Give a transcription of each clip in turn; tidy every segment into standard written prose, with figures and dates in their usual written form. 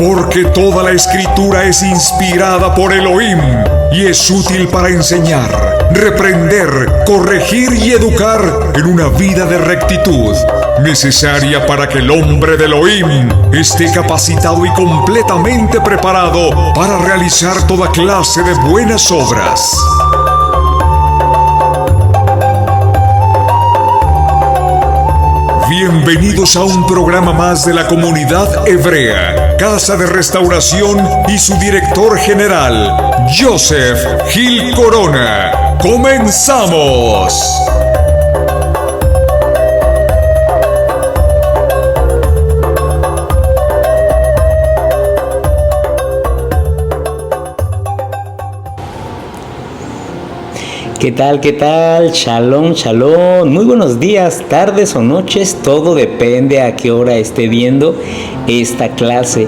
porque toda la escritura es inspirada por Elohim y es útil para enseñar, reprender, corregir y educar en una vida de rectitud, necesaria para que el hombre de Elohim esté capacitado y completamente preparado para realizar toda clase de buenas obras. Bienvenidos a un programa más de la comunidad hebrea, Casa de Restauración y su director general, Joseph Gil Corona. ¡Comenzamos! ¿Qué tal? ¿Qué tal? Shalom, shalom. Muy buenos días, tardes o noches. Todo depende a qué hora esté viendo esta clase.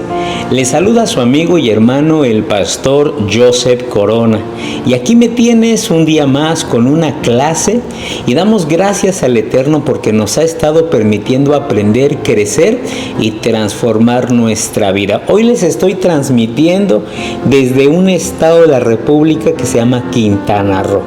Le saluda a su amigo y hermano, el pastor Joseph Corona. Y aquí me tienes un día más con una clase y damos gracias al Eterno porque nos ha estado permitiendo aprender, crecer y transformar nuestra vida. Hoy les estoy transmitiendo desde un estado de la República que se llama Quintana Roo.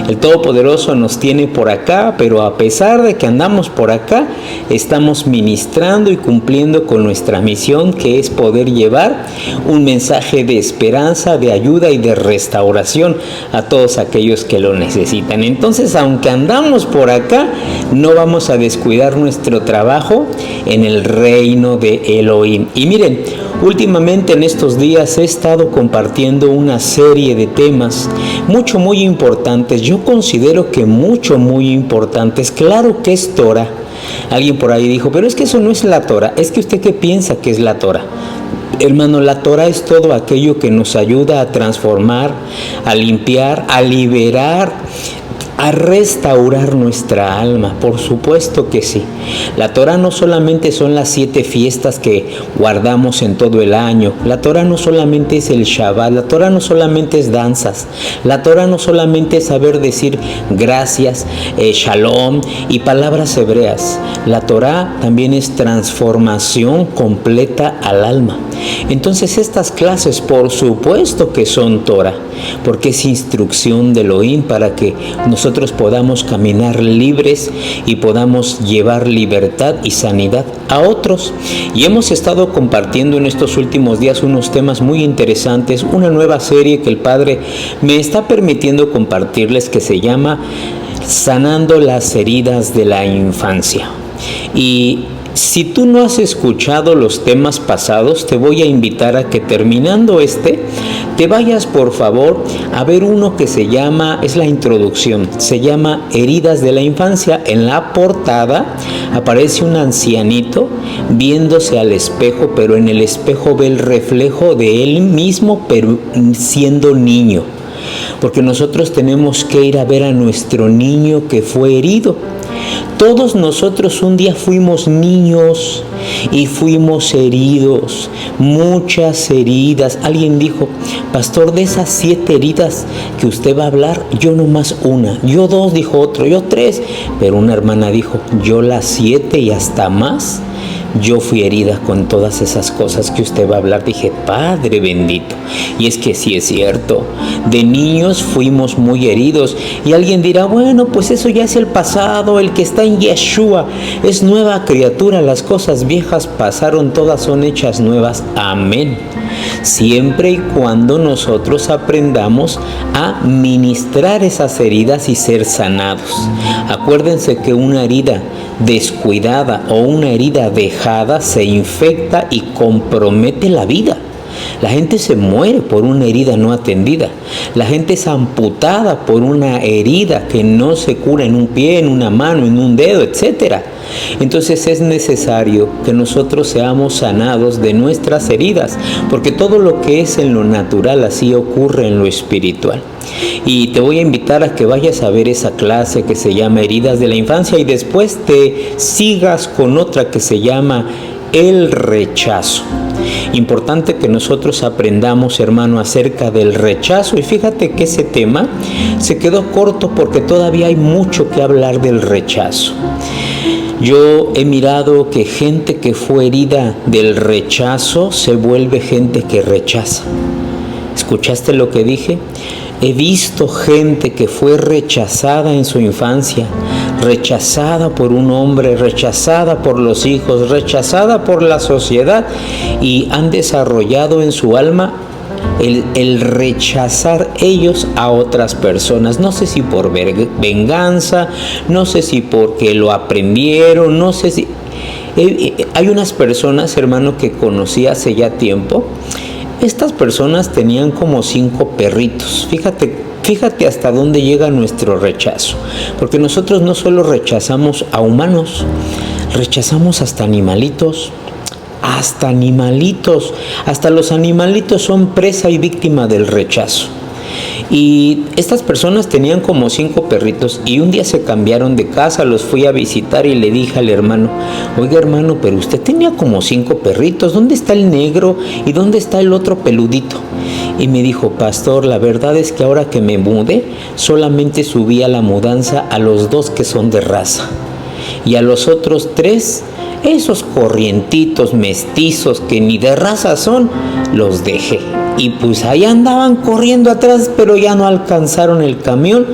El Todopoderoso nos tiene por acá, pero a pesar de que andamos por acá, estamos ministrando y cumpliendo con nuestra misión, que es poder llevar un mensaje de esperanza, de ayuda y de restauración a todos aquellos que lo necesitan. Entonces, aunque andamos por acá, no vamos a descuidar nuestro trabajo en el reino de Elohim. Y miren, últimamente en estos días he estado compartiendo una serie de temas muy importantes. Yo considero que muy importantes. Claro que es Torah. Alguien por ahí dijo, pero es que eso no es la Torah. Es que usted, ¿qué piensa que es la Torah? Hermano, la Torah es todo aquello que nos ayuda a transformar, a limpiar, a liberar, a restaurar nuestra alma. Por supuesto que sí. La Torah no solamente son las 7 fiestas que guardamos en todo el año. La Torah no solamente es el Shabbat. La Torah no solamente es danzas. La Torah no solamente es saber decir gracias, shalom y palabras hebreas. La Torah también es transformación completa al alma. Entonces estas clases por supuesto que son Torah, porque es instrucción de Elohim para que nosotros podamos caminar libres y podamos llevar libertad y sanidad a otros. Y hemos estado compartiendo en estos últimos días unos temas muy interesantes, una nueva serie que el Padre me está permitiendo compartirles, que se llama Sanando las heridas de la infancia. Y si tú no has escuchado los temas pasados, te voy a invitar a que terminando te vayas por favor a ver uno que se llama, es la introducción, se llama Heridas de la Infancia. En la portada aparece un ancianito viéndose al espejo, pero en el espejo ve el reflejo de él mismo, pero siendo niño. Porque nosotros tenemos que ir a ver a nuestro niño que fue herido. Todos nosotros un día fuimos niños y fuimos heridos, muchas heridas. Alguien dijo, pastor, de esas 7 heridas que usted va a hablar, yo nomás una, yo 2, dijo otro, yo 3, pero una hermana dijo, yo las 7 y hasta más. Yo fui herida con todas esas cosas que usted va a hablar. Dije, Padre bendito. Y es que sí es cierto. De niños fuimos muy heridos. Y alguien dirá, bueno, pues eso ya es el pasado. El que está en Yeshua es nueva criatura. Las cosas viejas pasaron, todas son hechas nuevas. Amén. Siempre y cuando nosotros aprendamos a ministrar esas heridas y ser sanados. Acuérdense que una herida descuidada o una herida dejada se infecta y compromete la vida. La gente se muere por una herida no atendida. La gente es amputada por una herida que no se cura en un pie, en una mano, en un dedo, etc. Entonces es necesario que nosotros seamos sanados de nuestras heridas, porque todo lo que es en lo natural así ocurre en lo espiritual. Y te voy a invitar a que vayas a ver esa clase que se llama Heridas de la Infancia y después te sigas con otra que se llama El Rechazo. Importante que nosotros aprendamos, hermano, acerca del rechazo. Y fíjate que ese tema se quedó corto porque todavía hay mucho que hablar del rechazo. Yo he mirado que gente que fue herida del rechazo se vuelve gente que rechaza. ¿Escuchaste lo que dije? He visto gente que fue rechazada en su infancia, rechazada por un hombre, rechazada por los hijos, rechazada por la sociedad, y han desarrollado en su alma el rechazar ellos a otras personas. No sé si por venganza, no sé si porque lo aprendieron, no sé si... Hay unas personas, hermano, que conocí hace ya tiempo. Estas personas tenían como 5 perritos. Fíjate hasta dónde llega nuestro rechazo. Porque nosotros no solo rechazamos a humanos, rechazamos hasta animalitos. Hasta los animalitos son presa y víctima del rechazo. Y estas personas tenían como 5 perritos, y un día se cambiaron de casa, los fui a visitar y le dije al hermano: oiga, hermano, pero usted tenía como 5 perritos, ¿dónde está el negro y dónde está el otro peludito? Y me dijo: pastor, la verdad es que ahora que me mudé, solamente subí a la mudanza a los 2 que son de raza, y a los otros 3, esos corrientitos mestizos que ni de raza son, los dejé. Y pues ahí andaban corriendo atrás, pero ya no alcanzaron el camión.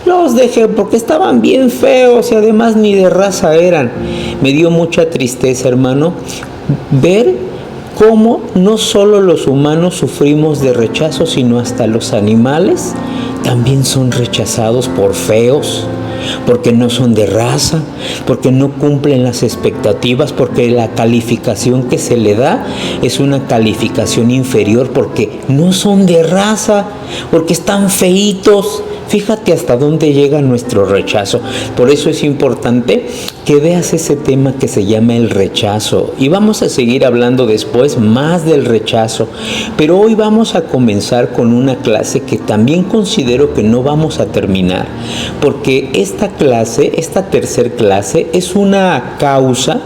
Los dejé porque estaban bien feos y además ni de raza eran. Me dio mucha tristeza, hermano, ver cómo no solo los humanos sufrimos de rechazo, sino hasta los animales también son rechazados por feos, porque no son de raza, porque no cumplen las expectativas, porque la calificación que se le da es una calificación inferior, porque no son de raza, porque están feitos. Fíjate hasta dónde llega nuestro rechazo. Por eso es importante que veas ese tema que se llama el rechazo. Y vamos a seguir hablando después más del rechazo. Pero hoy vamos a comenzar con una clase que también considero que no vamos a terminar. Porque esta clase, esta tercer clase, es una causa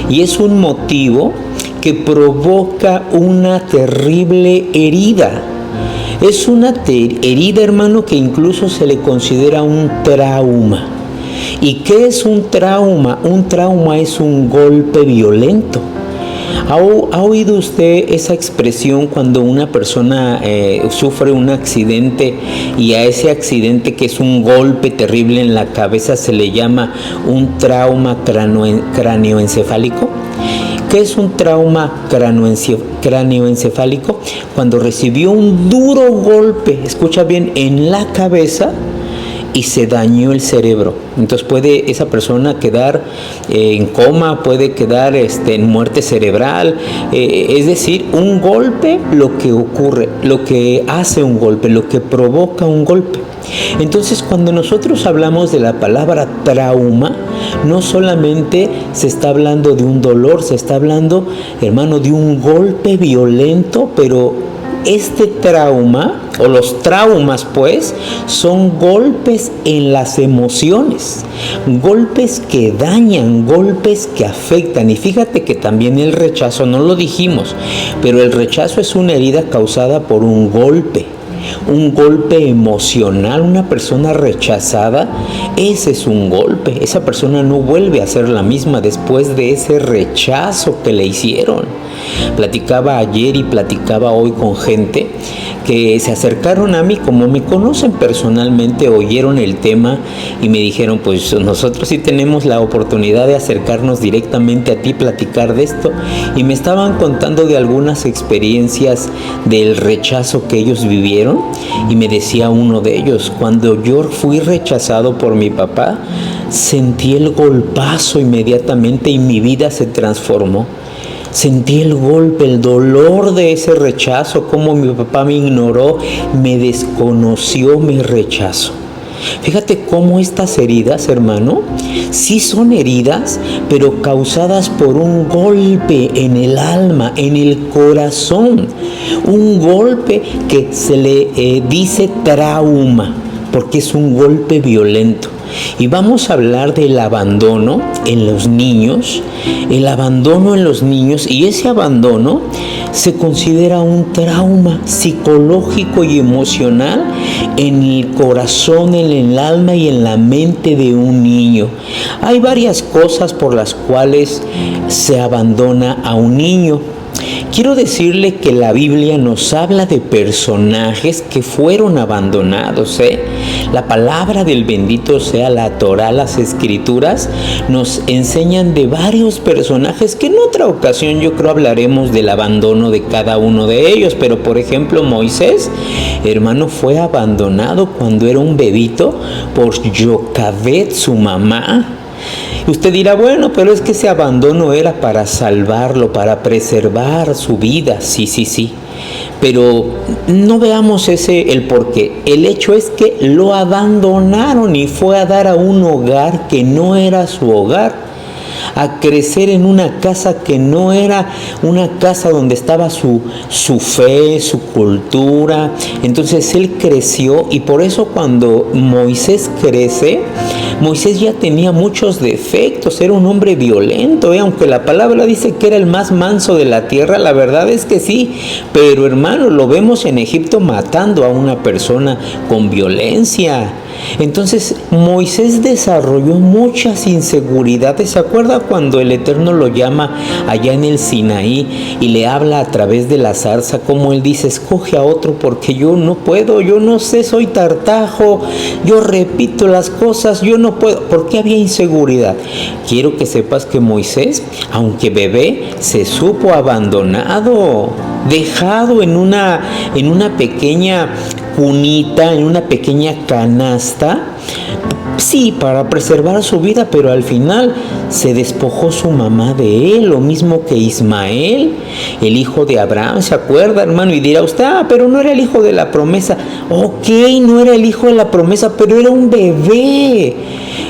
y es un motivo que provoca una terrible herida. Es una herida, hermano, que incluso se le considera un trauma. ¿Y qué es un trauma? Un trauma es un golpe violento. ¿Ha oído usted esa expresión cuando una persona sufre un accidente y a ese accidente, que es un golpe terrible en la cabeza, se le llama un trauma cráneoencefálico? ¿Qué es un trauma cráneoencefálico? Cuando recibió un duro golpe, escucha bien, en la cabeza y se dañó el cerebro. Entonces puede esa persona quedar en coma, puede quedar en muerte cerebral. Es decir, un golpe, lo que ocurre, lo que hace un golpe, lo que provoca un golpe. Entonces, cuando nosotros hablamos de la palabra trauma, no solamente se está hablando de un dolor, se está hablando, hermano, de un golpe violento, pero este trauma, o los traumas pues, son golpes en las emociones, golpes que dañan, golpes que afectan. Y fíjate que también el rechazo, no lo dijimos, pero el rechazo es una herida causada por un golpe emocional. Una persona rechazada, ese es un golpe. Esa persona no vuelve a ser la misma después de ese rechazo que le hicieron. Platicaba ayer y platicaba hoy con gente que se acercaron a mí, como me conocen personalmente, oyeron el tema y me dijeron: pues nosotros sí tenemos la oportunidad de acercarnos directamente a ti, platicar de esto. Y me estaban contando de algunas experiencias del rechazo que ellos vivieron, y me decía uno de ellos: cuando yo fui rechazado por mi papá, sentí el golpazo inmediatamente y mi vida se transformó. Sentí el golpe, el dolor de ese rechazo, cómo mi papá me ignoró, me desconoció, me rechazó. Fíjate cómo estas heridas, hermano, sí son heridas, pero causadas por un golpe en el alma, en el corazón. Un golpe que se le dice trauma, porque es un golpe violento. y vamos a hablar del abandono en los niños, el abandono en los niños, y ese abandono se considera un trauma psicológico y emocional en el corazón, en el alma y en la mente de un niño. Hay varias cosas por las cuales se abandona a un niño. Quiero decirle que la Biblia nos habla de personajes que fueron abandonados, La palabra del bendito sea la Torá, las Escrituras, nos enseñan de varios personajes que en otra ocasión yo creo hablaremos del abandono de cada uno de ellos. Pero por ejemplo Moisés, hermano, fue abandonado cuando era un bebito por Jocabed, su mamá. Usted dirá, bueno, pero es que ese abandono era para salvarlo, para preservar su vida. Sí. Pero no veamos el porqué. El hecho es que lo abandonaron y fue a dar a un hogar que no era su hogar, a crecer en una casa que no era una casa donde estaba su fe, su cultura. Entonces él creció, y por eso cuando Moisés crece, Moisés ya tenía muchos defectos, era un hombre violento, aunque la palabra dice que era el más manso de la tierra, la verdad es que sí, pero hermano, lo vemos en Egipto matando a una persona con violencia. Entonces Moisés desarrolló muchas inseguridades. ¿Se acuerda cuando el Eterno lo llama allá en el Sinaí y le habla a través de la zarza? Como él dice, escoge a otro porque yo no puedo, yo no sé, soy tartajo, yo repito las cosas, yo no puedo. ¿Por qué había inseguridad? Quiero que sepas que Moisés, aunque bebé, se supo abandonado, dejado en una pequeña cunita, en una pequeña canasta, sí, para preservar su vida, pero al final se despojó su mamá de él, lo mismo que Ismael, el hijo de Abraham. ¿Se acuerda, hermano? Y dirá usted, pero no era el hijo de la promesa. Ok, no era el hijo de la promesa, pero era un bebé,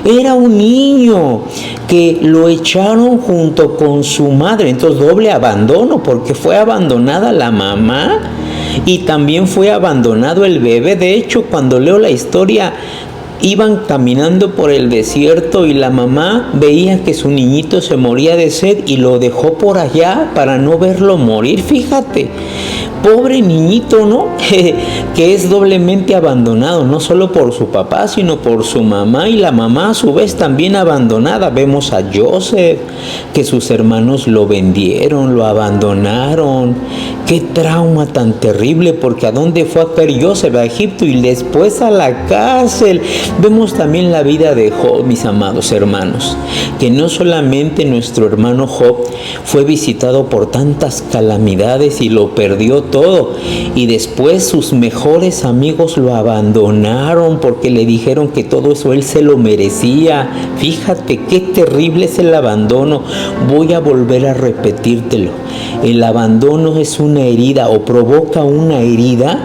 era un niño que lo echaron junto con su madre. Entonces doble abandono, porque fue abandonada la mamá y también fue abandonado el bebé. De hecho, cuando leo la historia, iban caminando por el desierto y la mamá veía que su niñito se moría de sed y lo dejó por allá para no verlo morir. Fíjate, pobre niñito, ¿no? Que es doblemente abandonado, no solo por su papá, sino por su mamá, y la mamá a su vez también abandonada. Vemos a Joseph, que sus hermanos lo vendieron, lo abandonaron. Qué trauma tan terrible, porque ¿a dónde fue a caer Joseph? A Egipto y después a la cárcel. Vemos también la vida de Job, mis amados hermanos, que no solamente nuestro hermano Job fue visitado por tantas calamidades y lo perdió todo, y después sus mejores amigos lo abandonaron porque le dijeron que todo eso él se lo merecía. Fíjate qué terrible es el abandono. Voy a volver a repetírtelo. El abandono es una herida o provoca una herida,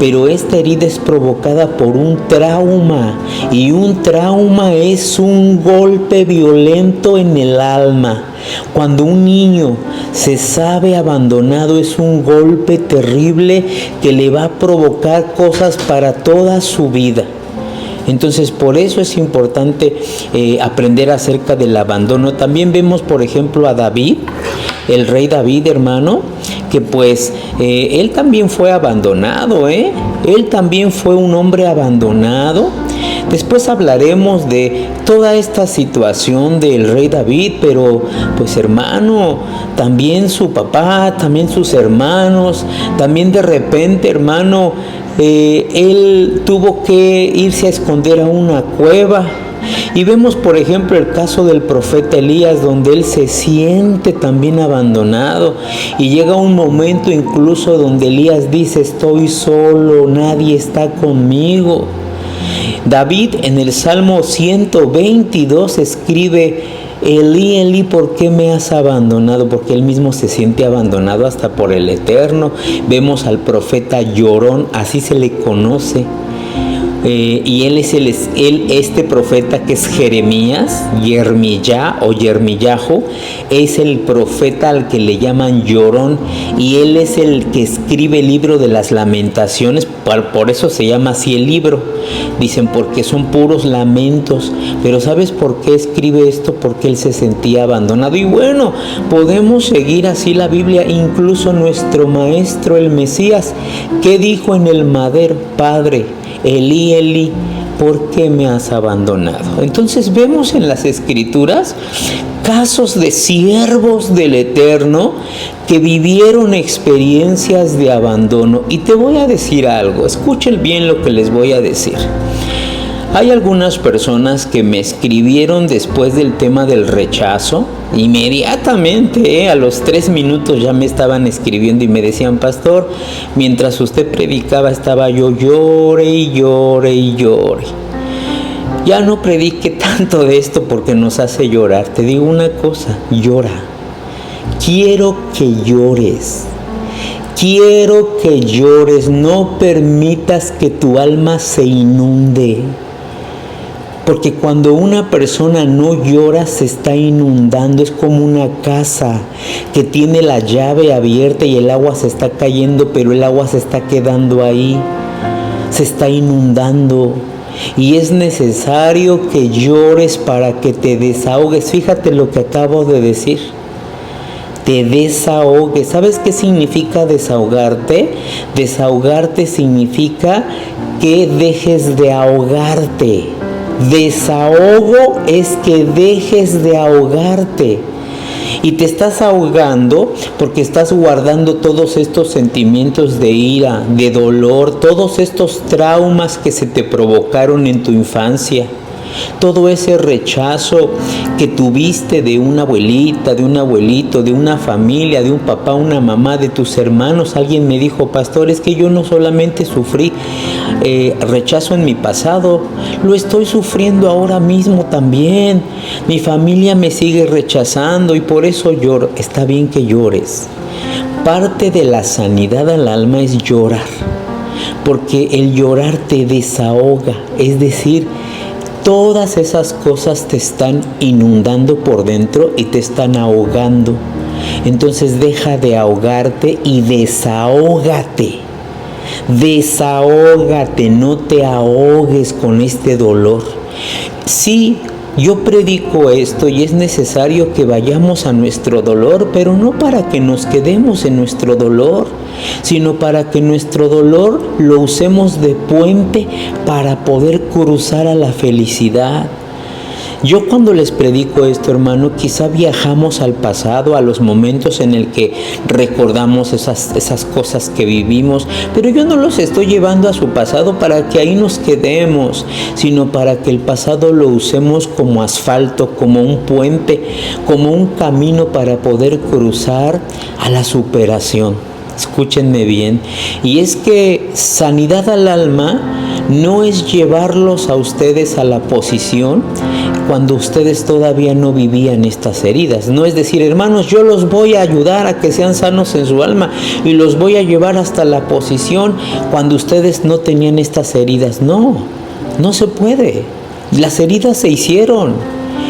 pero esta herida es provocada por un trauma, y un trauma es un golpe violento en el alma. Cuando un niño se sabe abandonado, es un golpe terrible que le va a provocar cosas para toda su vida. Entonces, por eso es importante aprender acerca del abandono. También vemos, por ejemplo, a David, el rey David, hermano, que pues él también fue abandonado, Él también fue un hombre abandonado. Después hablaremos de toda esta situación del rey David, pero pues hermano, también su papá, también sus hermanos, también de repente, hermano, él tuvo que irse a esconder a una cueva. Y vemos, por ejemplo, el caso del profeta Elías, donde él se siente también abandonado, y llega un momento incluso donde Elías dice: estoy solo, nadie está conmigo. David en el Salmo 122 escribe: Elí, Elí, ¿por qué me has abandonado? Porque él mismo se siente abandonado hasta por el Eterno. Vemos al profeta llorón, así se le conoce. y este profeta que es Jeremías, Yermiyá o Yermiyahu, es el profeta al que le llaman llorón, y él es el que escribe el libro de las lamentaciones. Por eso se llama así el libro. Dicen porque son puros lamentos. Pero ¿sabes por qué escribe esto? Porque él se sentía abandonado. Y bueno, podemos seguir así la Biblia. Incluso nuestro maestro, el Mesías, ¿qué dijo en el madero? Padre, Elí, Elí, ¿por qué me has abandonado? Entonces vemos en las Escrituras casos de siervos del Eterno que vivieron experiencias de abandono. Y te voy a decir algo, escuchen bien lo que les voy a decir. Hay algunas personas que me escribieron después del tema del rechazo, inmediatamente, a los 3 minutos ya me estaban escribiendo y me decían: pastor, mientras usted predicaba estaba yo llore y llore y llore. Ya no predique tanto de esto porque nos hace llorar. Te digo una cosa, llora. Quiero que llores. Quiero que llores. No permitas que tu alma se inunde. Porque cuando una persona no llora se está inundando. Es como una casa que tiene la llave abierta y el agua se está cayendo, pero el agua se está quedando ahí. Se está inundando. Y es necesario que llores para que te desahogues. Fíjate lo que acabo de decir. Te desahogues. ¿Sabes qué significa desahogarte? Desahogarte significa que dejes de ahogarte. Desahogo es que dejes de ahogarte. Y te estás ahogando porque estás guardando todos estos sentimientos de ira, de dolor, todos estos traumas que se te provocaron en tu infancia. Todo ese rechazo que tuviste de una abuelita, de un abuelito, de una familia, de un papá, una mamá, de tus hermanos. Alguien me dijo: pastor, es que yo no solamente sufrí rechazo en mi pasado, lo estoy sufriendo ahora mismo también. Mi familia me sigue rechazando y por eso lloro. Está bien que llores. Parte de la sanidad al alma es llorar, porque el llorar te desahoga, es decir, todas esas cosas te están inundando por dentro y te están ahogando. Entonces deja de ahogarte y desahógate. Desahógate, no te ahogues con este dolor. Sí, yo predico esto y es necesario que vayamos a nuestro dolor, pero no para que nos quedemos en nuestro dolor, sino para que nuestro dolor lo usemos de puente para poder cruzar a la felicidad. Yo cuando les predico esto, hermano, quizá viajamos al pasado, a los momentos en el que recordamos esas cosas que vivimos, pero yo no los estoy llevando a su pasado para que ahí nos quedemos, sino para que el pasado lo usemos como asfalto, como un puente, como un camino para poder cruzar a la superación. Escúchenme bien, y es que sanidad al alma no es llevarlos a ustedes a la posición cuando ustedes todavía no vivían estas heridas. No es decir: hermanos, yo los voy a ayudar a que sean sanos en su alma y los voy a llevar hasta la posición cuando ustedes no tenían estas heridas. No, no se puede. Las heridas se hicieron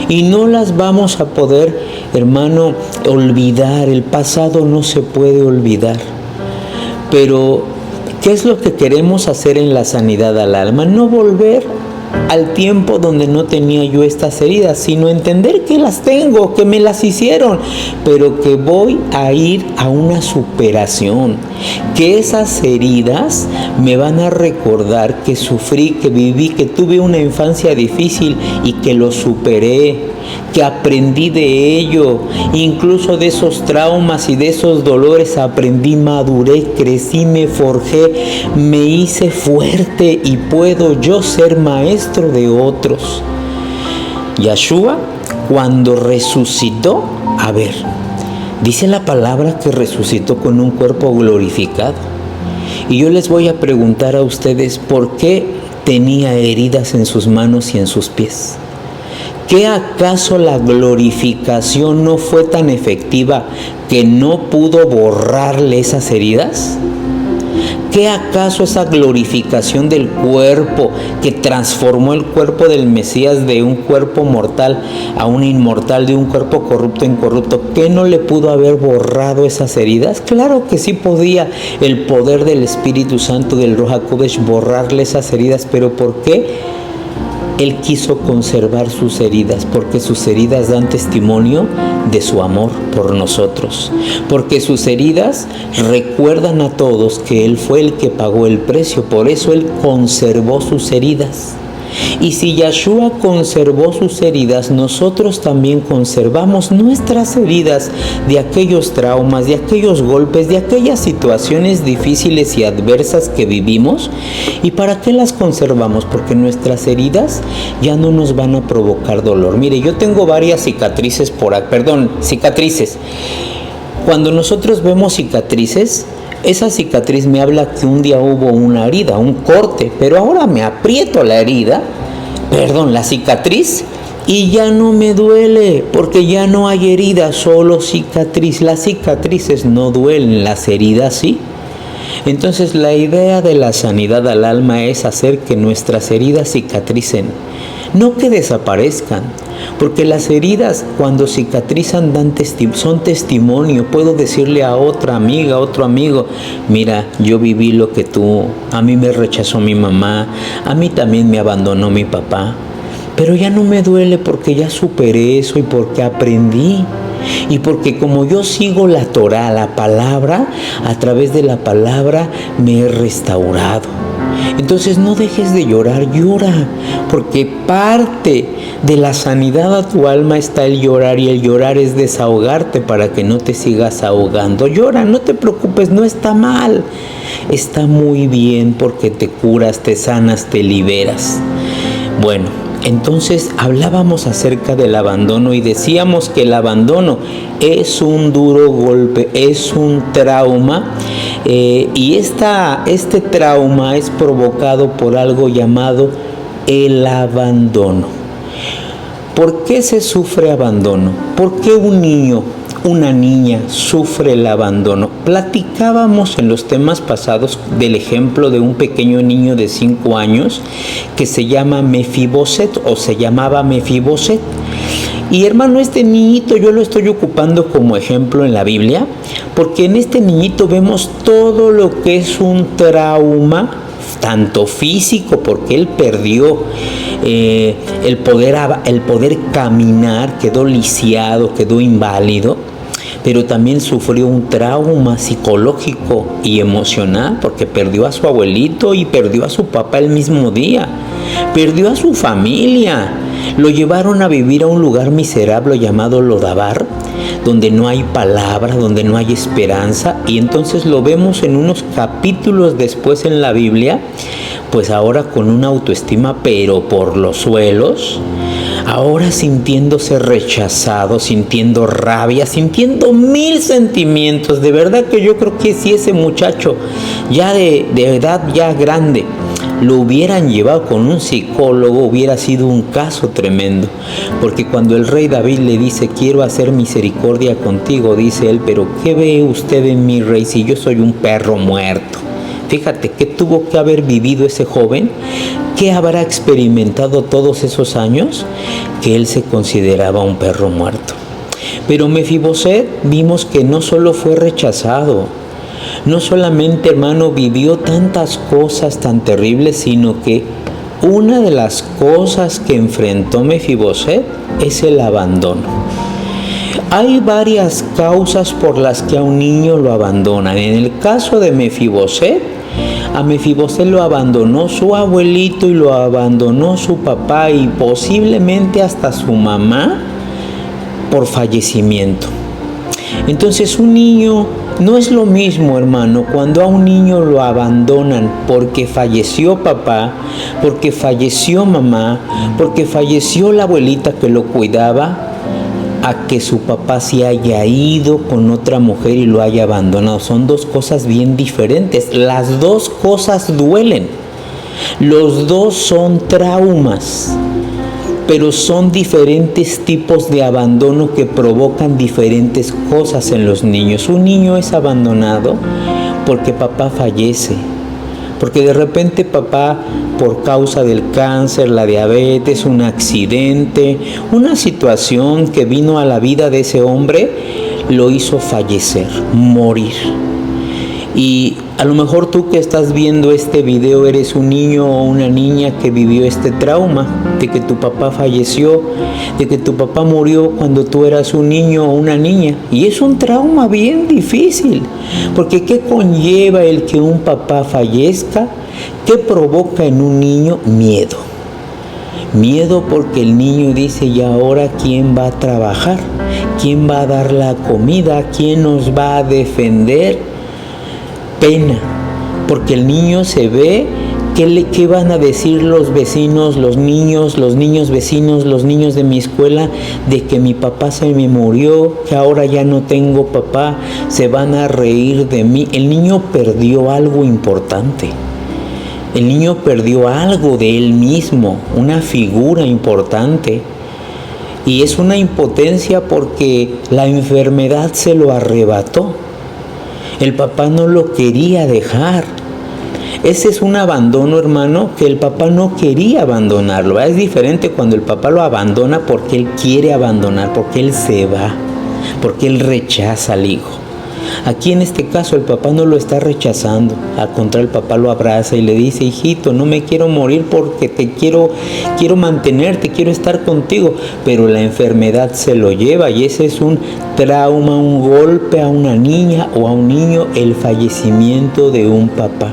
y no las vamos a poder, hermano, olvidar. El pasado no se puede olvidar. Pero, ¿qué es lo que queremos hacer en la sanidad al alma? No volver al tiempo donde no tenía yo estas heridas, sino entender que las tengo, que me las hicieron, pero que voy a ir a una superación, que esas heridas me van a recordar que sufrí, que viví, que tuve una infancia difícil y que lo superé, que aprendí de ello, incluso de esos traumas y de esos dolores aprendí, maduré, crecí, me forjé, me hice fuerte y puedo yo ser maestro de otros. Yahshua, cuando resucitó, dice la palabra que resucitó con un cuerpo glorificado. Y yo les voy a preguntar a ustedes: ¿por qué tenía heridas en sus manos y en sus pies? ¿Qué acaso la glorificación no fue tan efectiva que no pudo borrarle esas heridas? qué acaso esa glorificación del cuerpo que transformó el cuerpo del Mesías de un cuerpo mortal a un inmortal, de un cuerpo corrupto a incorrupto, qué no le pudo haber borrado esas heridas? Claro que sí podía el poder del Espíritu Santo del Ruach HaKodesh borrarle esas heridas, pero ¿por qué? Él quiso conservar sus heridas, porque sus heridas dan testimonio de su amor por nosotros, porque sus heridas recuerdan a todos que Él fue el que pagó el precio, por eso Él conservó sus heridas. Y si Yahshua conservó sus heridas, nosotros también conservamos nuestras heridas de aquellos traumas, de aquellos golpes, de aquellas situaciones difíciles y adversas que vivimos. ¿Y para qué las conservamos? Porque nuestras heridas ya no nos van a provocar dolor. Mire, yo tengo varias cicatrices cicatrices. Cuando nosotros vemos cicatrices, esa cicatriz me habla que un día hubo una herida, un corte, pero ahora me aprieto la cicatriz, y ya no me duele, porque ya no hay herida, solo cicatriz. Las cicatrices no duelen, las heridas sí. Entonces la idea de la sanidad al alma es hacer que nuestras heridas cicatricen, no que desaparezcan, porque las heridas cuando cicatrizan son testimonio. Puedo decirle a otra amiga, a otro amigo: mira, yo viví lo que tú, a mí me rechazó mi mamá, a mí también me abandonó mi papá, pero ya no me duele porque ya superé eso y porque aprendí. Y porque como yo sigo la Torah, la palabra, a través de la palabra me he restaurado. Entonces no dejes de llorar, llora, porque parte de la sanidad a tu alma está el llorar, y el llorar es desahogarte para que no te sigas ahogando. Llora, no te preocupes, no está mal, está muy bien, porque te curas, te sanas, te liberas. Bueno, entonces hablábamos acerca del abandono y decíamos que el abandono es un duro golpe, es un trauma, y este trauma es provocado por algo llamado el abandono. ¿Por qué se sufre abandono? ¿Por qué un niño, una niña sufre el abandono? Platicábamos en los temas pasados del ejemplo de un pequeño niño de 5 años que se llama Mefiboset, o se llamaba Mefiboset. Y hermano, este niñito yo lo estoy ocupando como ejemplo en la Biblia, porque en este niñito vemos todo lo que es un trauma, tanto físico, porque él perdió el poder caminar, quedó lisiado, quedó inválido, pero también sufrió un trauma psicológico y emocional, porque perdió a su abuelito y perdió a su papá el mismo día, perdió a su familia, lo llevaron a vivir a un lugar miserable llamado Lodabar, donde no hay palabra, donde no hay esperanza. Y entonces lo vemos en unos capítulos después en la Biblia, pues ahora con una autoestima pero por los suelos, ahora sintiéndose rechazado, sintiendo rabia, sintiendo 1000 sentimientos. De verdad que yo creo que si ese muchacho ya de edad ya grande lo hubieran llevado con un psicólogo, hubiera sido un caso tremendo. Porque cuando el rey David le dice: quiero hacer misericordia contigo, dice él: pero ¿qué ve usted en mi rey si yo soy un perro muerto? Fíjate qué tuvo que haber vivido ese joven, qué habrá experimentado todos esos años, que él se consideraba un perro muerto. Pero Mefiboset vimos que no solo fue rechazado, no solamente, hermano, vivió tantas cosas tan terribles, sino que una de las cosas que enfrentó Mefiboset es el abandono. Hay varias causas por las que a un niño lo abandonan. En el caso de Mefiboset, a Mefiboset lo abandonó su abuelito y lo abandonó su papá y posiblemente hasta su mamá por fallecimiento. Entonces un niño no es lo mismo, hermano, cuando a un niño lo abandonan porque falleció papá, porque falleció mamá, porque falleció la abuelita que lo cuidaba, a que su papá se haya ido con otra mujer y lo haya abandonado. Son dos cosas bien diferentes. Las dos cosas duelen. Los dos son traumas, pero son diferentes tipos de abandono que provocan diferentes cosas en los niños. Un niño es abandonado porque papá fallece, Porque de repente papá, por causa del cáncer, la diabetes, un accidente, una situación que vino a la vida de ese hombre, lo hizo fallecer, morir. Y a lo mejor tú que estás viendo este video eres un niño o una niña que vivió este trauma de que tu papá falleció, de que tu papá murió cuando tú eras un niño o una niña. Y es un trauma bien difícil, porque ¿qué conlleva el que un papá fallezca? ¿Qué provoca en un niño? Miedo. Miedo porque el niño dice, ¿y ahora quién va a trabajar? ¿Quién va a dar la comida? ¿Quién nos va a defender? Pena, porque el niño se ve, ¿qué van a decir los vecinos, los niños vecinos, los niños de mi escuela, de que mi papá se me murió, que ahora ya no tengo papá, se van a reír de mí? El niño perdió algo importante. El niño perdió algo de él mismo, una figura importante. Y es una impotencia porque la enfermedad se lo arrebató. El papá no lo quería dejar. Ese es un abandono, hermano, que el papá no quería abandonarlo. Es diferente cuando el papá lo abandona porque él quiere abandonar, porque él se va, porque él rechaza al hijo. Aquí en este caso el papá no lo está rechazando. Al contrario, el papá lo abraza y le dice, hijito, no me quiero morir porque te quiero mantenerte, quiero estar contigo. Pero la enfermedad se lo lleva y ese es un trauma, un golpe a una niña o a un niño, el fallecimiento de un papá.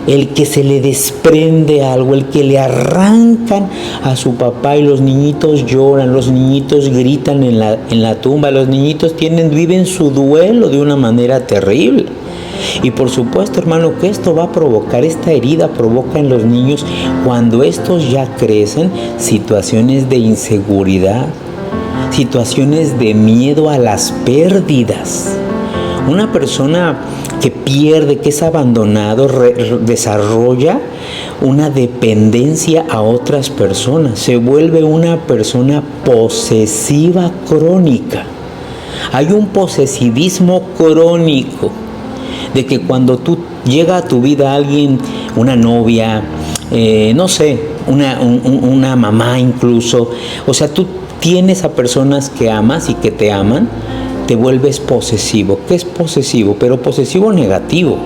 El que se le desprende algo, el que le arrancan a su papá y los niñitos lloran, los niñitos gritan en la tumba, los niñitos viven su duelo de una manera terrible. Y por supuesto, hermano, que esto va a provocar, esta herida provoca en los niños, cuando estos ya crecen, situaciones de inseguridad, situaciones de miedo a las pérdidas. Una persona que pierde, que es abandonado, desarrolla una dependencia a otras personas, se vuelve una persona posesiva crónica. Hay un posesivismo crónico, de que cuando tú llega a tu vida alguien, una novia, no sé, una mamá incluso, o sea, tú tienes a personas que amas y que te aman, te vuelves posesivo. ¿Qué es posesivo? Pero posesivo negativo.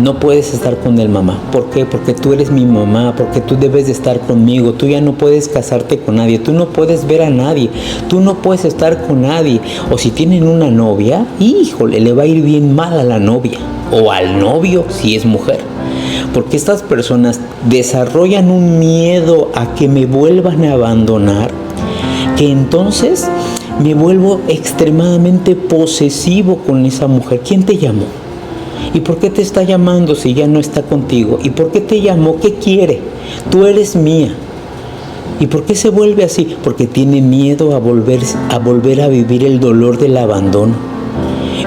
No puedes estar con el mamá. ¿Por qué? Porque tú eres mi mamá, porque tú debes de estar conmigo. Tú ya no puedes casarte con nadie, tú no puedes ver a nadie, tú no puedes estar con nadie. O si tienen una novia, híjole, le va a ir bien mal a la novia o al novio si es mujer. Porque estas personas desarrollan un miedo a que me vuelvan a abandonar, que entonces me vuelvo extremadamente posesivo con esa mujer. ¿Quién te llamó? ¿Y por qué te está llamando si ya no está contigo? ¿Y por qué te llamó? ¿Qué quiere? Tú eres mía. ¿Y por qué se vuelve así? Porque tiene miedo a volver a vivir el dolor del abandono.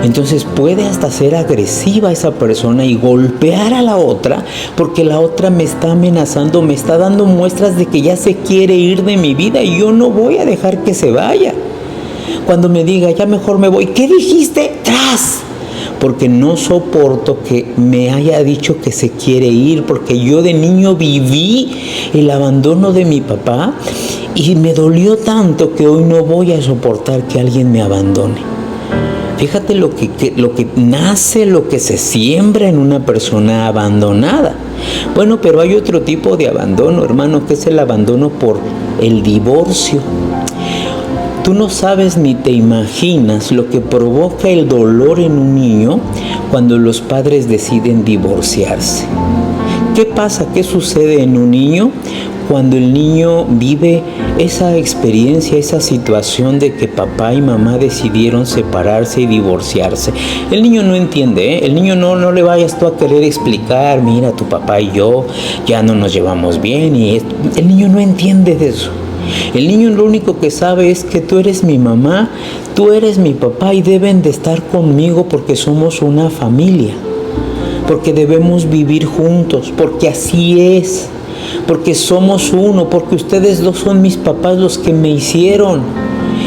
Entonces puede hasta ser agresiva esa persona y golpear a la otra, porque la otra me está amenazando, me está dando muestras de que ya se quiere ir de mi vida y yo no voy a dejar que se vaya. Cuando me diga, ya mejor me voy, ¿qué dijiste? ¡Tras! Porque no soporto que me haya dicho que se quiere ir, porque yo de niño viví el abandono de mi papá y me dolió tanto que hoy no voy a soportar que alguien me abandone. Fíjate lo que nace, lo que se siembra en una persona abandonada. Bueno, pero hay otro tipo de abandono, hermano, que es el abandono por el divorcio. Tú no sabes ni te imaginas lo que provoca el dolor en un niño cuando los padres deciden divorciarse. ¿Qué pasa? ¿Qué sucede en un niño cuando el niño vive esa experiencia, esa situación de que papá y mamá decidieron separarse y divorciarse? El niño no entiende, ¿eh? El niño no le vayas tú a querer explicar, mira, tu papá y yo ya no nos llevamos bien, y el niño no entiende de eso. El niño lo único que sabe es que tú eres mi mamá, tú eres mi papá y deben de estar conmigo porque somos una familia, porque debemos vivir juntos, porque así es, porque somos uno, porque ustedes dos son mis papás los que me hicieron.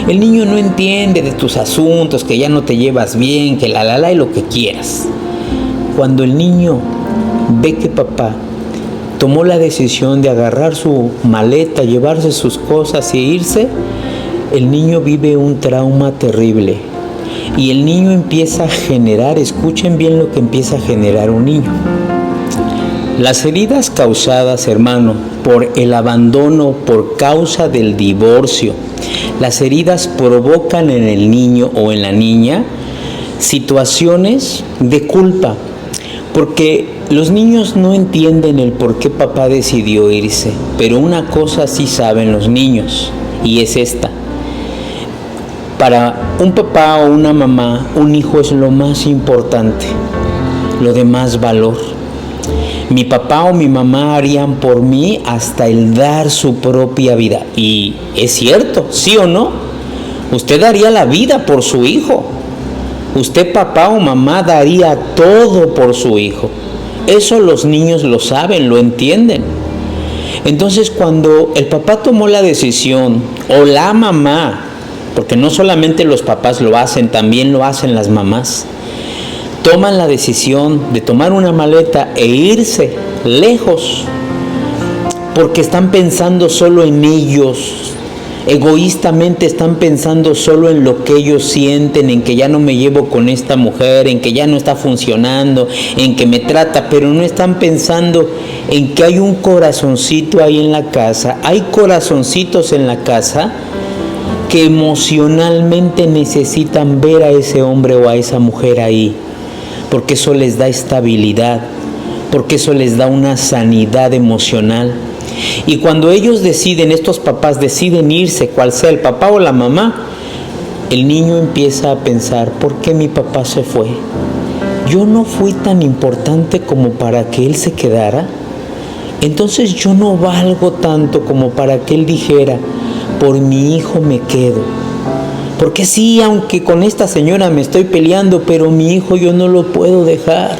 El niño no entiende de tus asuntos, que ya no te llevas bien, que y lo que quieras. Cuando el niño ve que papá tomó la decisión de agarrar su maleta, llevarse sus cosas e irse, el niño vive un trauma terrible. Y el niño empieza a generar, escuchen bien lo que empieza a generar un niño. Las heridas causadas, hermano, por el abandono, por causa del divorcio, las heridas provocan en el niño o en la niña situaciones de culpa, porque los niños no entienden el por qué papá decidió irse, pero una cosa sí saben los niños, y es esta. Para un papá o una mamá, un hijo es lo más importante, lo de más valor. Mi papá o mi mamá harían por mí hasta el dar su propia vida. Y es cierto, ¿sí o no? Usted daría la vida por su hijo. Usted, papá o mamá, daría todo por su hijo. Eso los niños lo saben, lo entienden. Entonces, cuando el papá tomó la decisión, o la mamá, porque no solamente los papás lo hacen, también lo hacen las mamás, toman la decisión de tomar una maleta e irse lejos, porque están pensando solo en ellos, egoístamente están pensando solo en lo que ellos sienten, en que ya no me llevo con esta mujer, en que ya no está funcionando, en que me trata, pero no están pensando en que hay un corazoncito ahí en la casa, hay corazoncitos en la casa que emocionalmente necesitan ver a ese hombre o a esa mujer ahí, porque eso les da estabilidad, porque eso les da una sanidad emocional. Y cuando ellos deciden, estos papás deciden irse, cual sea el papá o la mamá, el niño empieza a pensar, ¿por qué mi papá se fue? Yo no fui tan importante como para que él se quedara. Entonces yo no valgo tanto como para que él dijera, por mi hijo me quedo. Porque sí, aunque con esta señora me estoy peleando, pero mi hijo yo no lo puedo dejar.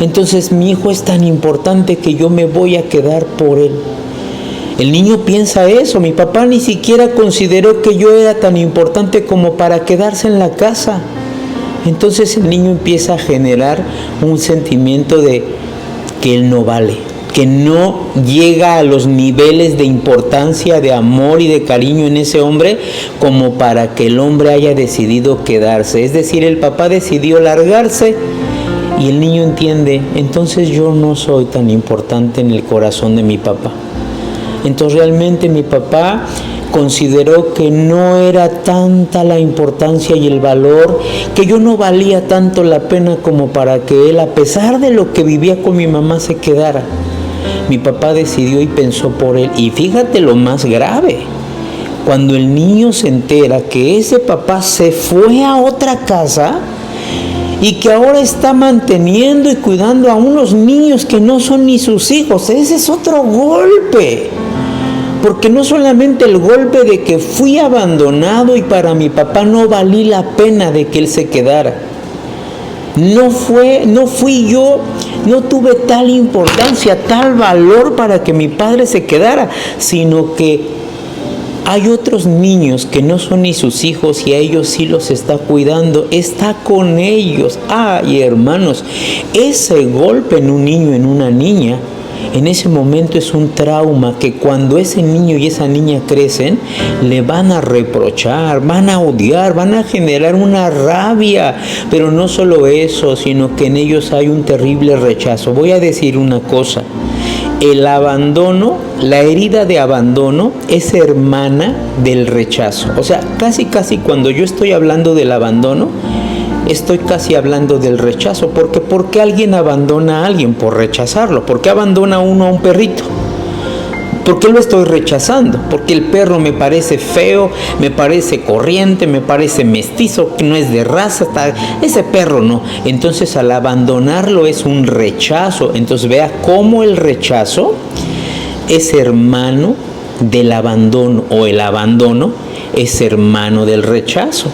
Entonces mi hijo es tan importante que yo me voy a quedar por él. El niño piensa eso. Mi papá ni siquiera consideró que yo era tan importante como para quedarse en la casa. Entonces el niño empieza a generar un sentimiento de que él no vale, que no llega a los niveles de importancia, de amor y de cariño en ese hombre como para que el hombre haya decidido quedarse. Es decir, el papá decidió largarse y el niño entiende, entonces yo no soy tan importante en el corazón de mi papá. Entonces realmente mi papá consideró que no era tanta la importancia y el valor, que yo no valía tanto la pena como para que él, a pesar de lo que vivía con mi mamá, se quedara. Mi papá decidió y pensó por él. Y fíjate lo más grave, cuando el niño se entera que ese papá se fue a otra casa y que ahora está manteniendo y cuidando a unos niños que no son ni sus hijos, ese es otro golpe. Porque no solamente el golpe de que fui abandonado y para mi papá no valí la pena de que él se quedara. No fui yo, no tuve tal importancia, tal valor para que mi padre se quedara, sino que hay otros niños que no son ni sus hijos y a ellos sí los está cuidando, está con ellos. Ay, hermanos, ese golpe en un niño, en una niña, en ese momento es un trauma que cuando ese niño y esa niña crecen, le van a reprochar, van a odiar, van a generar una rabia. Pero no solo eso, sino que en ellos hay un terrible rechazo. Voy a decir una cosa, el abandono, la herida de abandono es hermana del rechazo. O sea, casi cuando yo estoy hablando del abandono, estoy casi hablando del rechazo. Porque ¿por qué alguien abandona a alguien? Por rechazarlo. ¿Por qué abandona uno a un perrito? ¿Por qué lo estoy rechazando? Porque el perro me parece feo, me parece corriente, me parece mestizo, que no es de raza, ese perro no. Entonces al abandonarlo es un rechazo. Entonces vea cómo el rechazo es hermano del abandono, o el abandono es hermano del rechazo.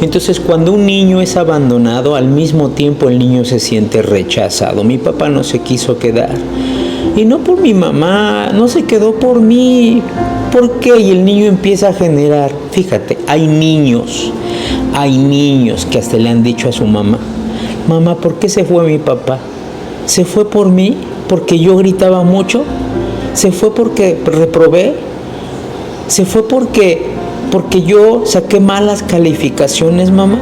Entonces cuando un niño es abandonado, al mismo tiempo el niño se siente rechazado. Mi papá no se quiso quedar, y no por mi mamá, no se quedó por mí. ¿Por qué? Y el niño empieza a generar, fíjate, hay niños que hasta le han dicho a su mamá, mamá, ¿por qué se fue mi papá? ¿Se fue por mí? ¿Porque yo gritaba mucho? ¿Se fue porque reprobé? ¿Se fue porque yo saqué malas calificaciones, mamá?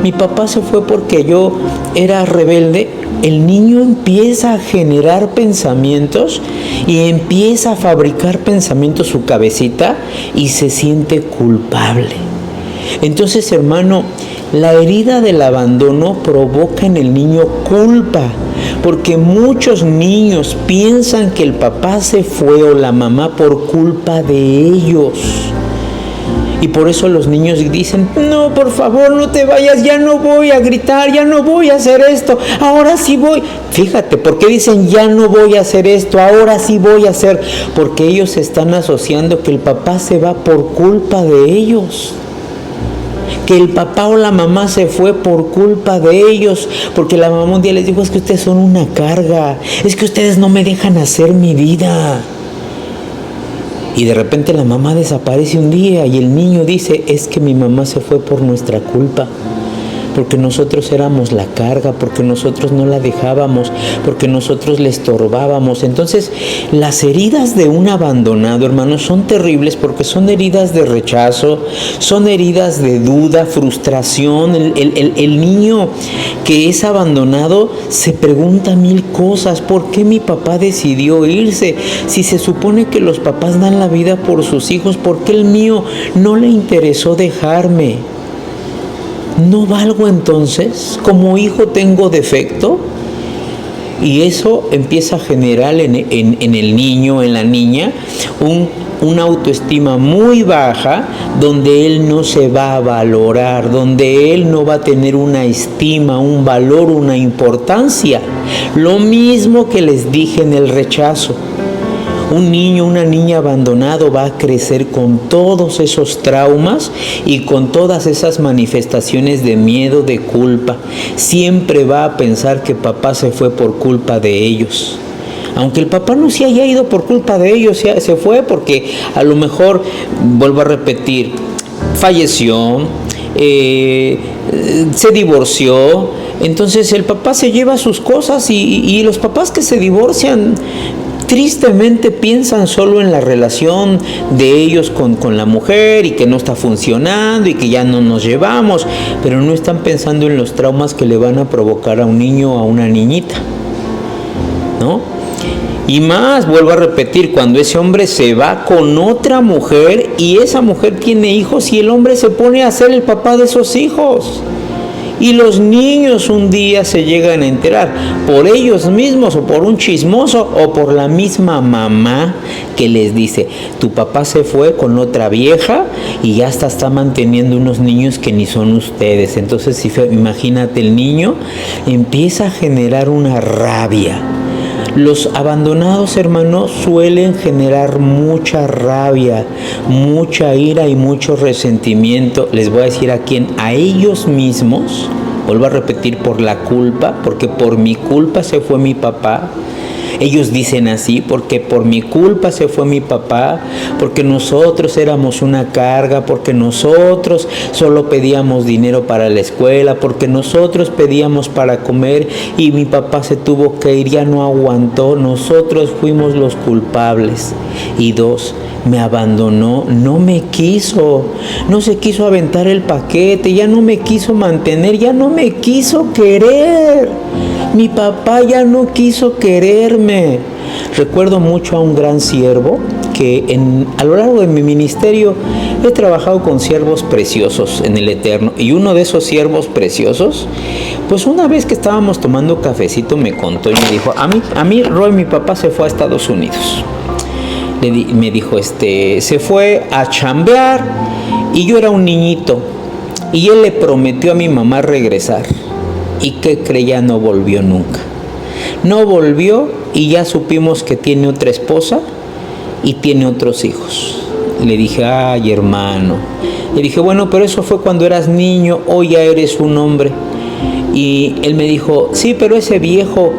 ¿Mi papá se fue porque yo era rebelde? El niño empieza a generar pensamientos y empieza a fabricar pensamientos su cabecita y se siente culpable. Entonces, hermano, la herida del abandono provoca en el niño culpa, porque muchos niños piensan que el papá se fue o la mamá por culpa de ellos. Y por eso los niños dicen, no, por favor, no te vayas, ya no voy a gritar, ya no voy a hacer esto, ahora sí voy. Fíjate, ¿por qué dicen ya no voy a hacer esto, ahora sí voy a hacer? Porque ellos están asociando que el papá se va por culpa de ellos. Que el papá o la mamá se fue por culpa de ellos, porque la mamá un día les dijo, es que ustedes son una carga, es que ustedes no me dejan hacer mi vida. Y de repente la mamá desaparece un día y el niño dice, es que mi mamá se fue por nuestra culpa, porque nosotros éramos la carga, porque nosotros no la dejábamos, porque nosotros le estorbábamos. Entonces, las heridas de un abandonado, hermanos, son terribles porque son heridas de rechazo, son heridas de duda, frustración. El niño que es abandonado se pregunta mil cosas. ¿Por qué mi papá decidió irse? Si se supone que los papás dan la vida por sus hijos, ¿por qué el mío no le interesó dejarme? ¿No valgo entonces? ¿Como hijo tengo defecto? Y eso empieza a generar en el niño, en la niña, una autoestima muy baja, donde él no se va a valorar, donde él no va a tener una estima, un valor, una importancia. Lo mismo que les dije en el rechazo. Un niño, una niña abandonado va a crecer con todos esos traumas y con todas esas manifestaciones de miedo, de culpa. Siempre va a pensar que papá se fue por culpa de ellos. Aunque el papá no se haya ido por culpa de ellos, se fue porque a lo mejor, vuelvo a repetir, falleció, se divorció. Entonces el papá se lleva sus cosas y los papás que se divorcian tristemente piensan solo en la relación de ellos con la mujer y que no está funcionando y que ya no nos llevamos, pero no están pensando en los traumas que le van a provocar a un niño o a una niñita, ¿no? Y más, vuelvo a repetir, cuando ese hombre se va con otra mujer y esa mujer tiene hijos y el hombre se pone a ser el papá de esos hijos. Y los niños un día se llegan a enterar por ellos mismos o por un chismoso o por la misma mamá que les dice, tu papá se fue con otra vieja y ya hasta está manteniendo unos niños que ni son ustedes. Entonces, imagínate, el niño empieza a generar una rabia. Los abandonados, hermanos, suelen generar mucha rabia, mucha ira y mucho resentimiento. Les voy a decir a quién, a ellos mismos. Vuelvo a repetir, por la culpa, porque por mi culpa se fue mi papá. Ellos dicen así, porque por mi culpa se fue mi papá, porque nosotros éramos una carga, porque nosotros solo pedíamos dinero para la escuela, porque nosotros pedíamos para comer y mi papá se tuvo que ir, ya no aguantó, nosotros fuimos los culpables. Y dos, me abandonó, no me quiso, no se quiso aventar el paquete, ya no me quiso mantener, ya no me quiso querer. Mi papá ya no quiso quererme. Recuerdo mucho a un gran siervo que a lo largo de mi ministerio he trabajado con siervos preciosos en el Eterno. Y uno de esos siervos preciosos, pues una vez que estábamos tomando cafecito me contó y me dijo, a mí Roy, mi papá se fue a Estados Unidos. Me dijo, se fue a chambear y yo era un niñito. Y él le prometió a mi mamá regresar. ¿Y qué creía? No volvió nunca. No volvió y ya supimos que tiene otra esposa y tiene otros hijos. Le dije, ay, hermano. Le dije, bueno, pero eso fue cuando eras niño, hoy ya eres un hombre. Y él me dijo, sí, pero ese viejo,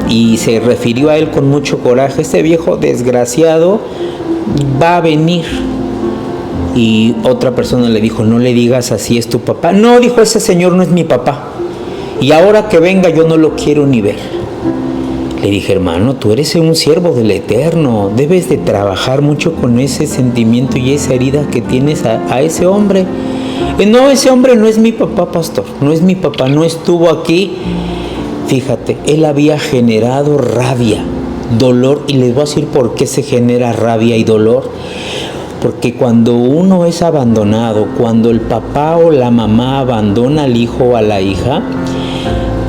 y se refirió a él con mucho coraje, ese viejo desgraciado va a venir. Y otra persona le dijo, no le digas así, es tu papá. No, dijo, ese señor no es mi papá. Y ahora que venga yo no lo quiero ni ver. Le dije, hermano, tú eres un siervo del Eterno, debes de trabajar mucho con ese sentimiento y esa herida que tienes a ese hombre. No, ese hombre no es mi papá, pastor, no es mi papá, no estuvo aquí. Fíjate, él había generado rabia, dolor, y les voy a decir por qué se genera rabia y dolor. Porque cuando uno es abandonado, cuando el papá o la mamá abandona al hijo o a la hija,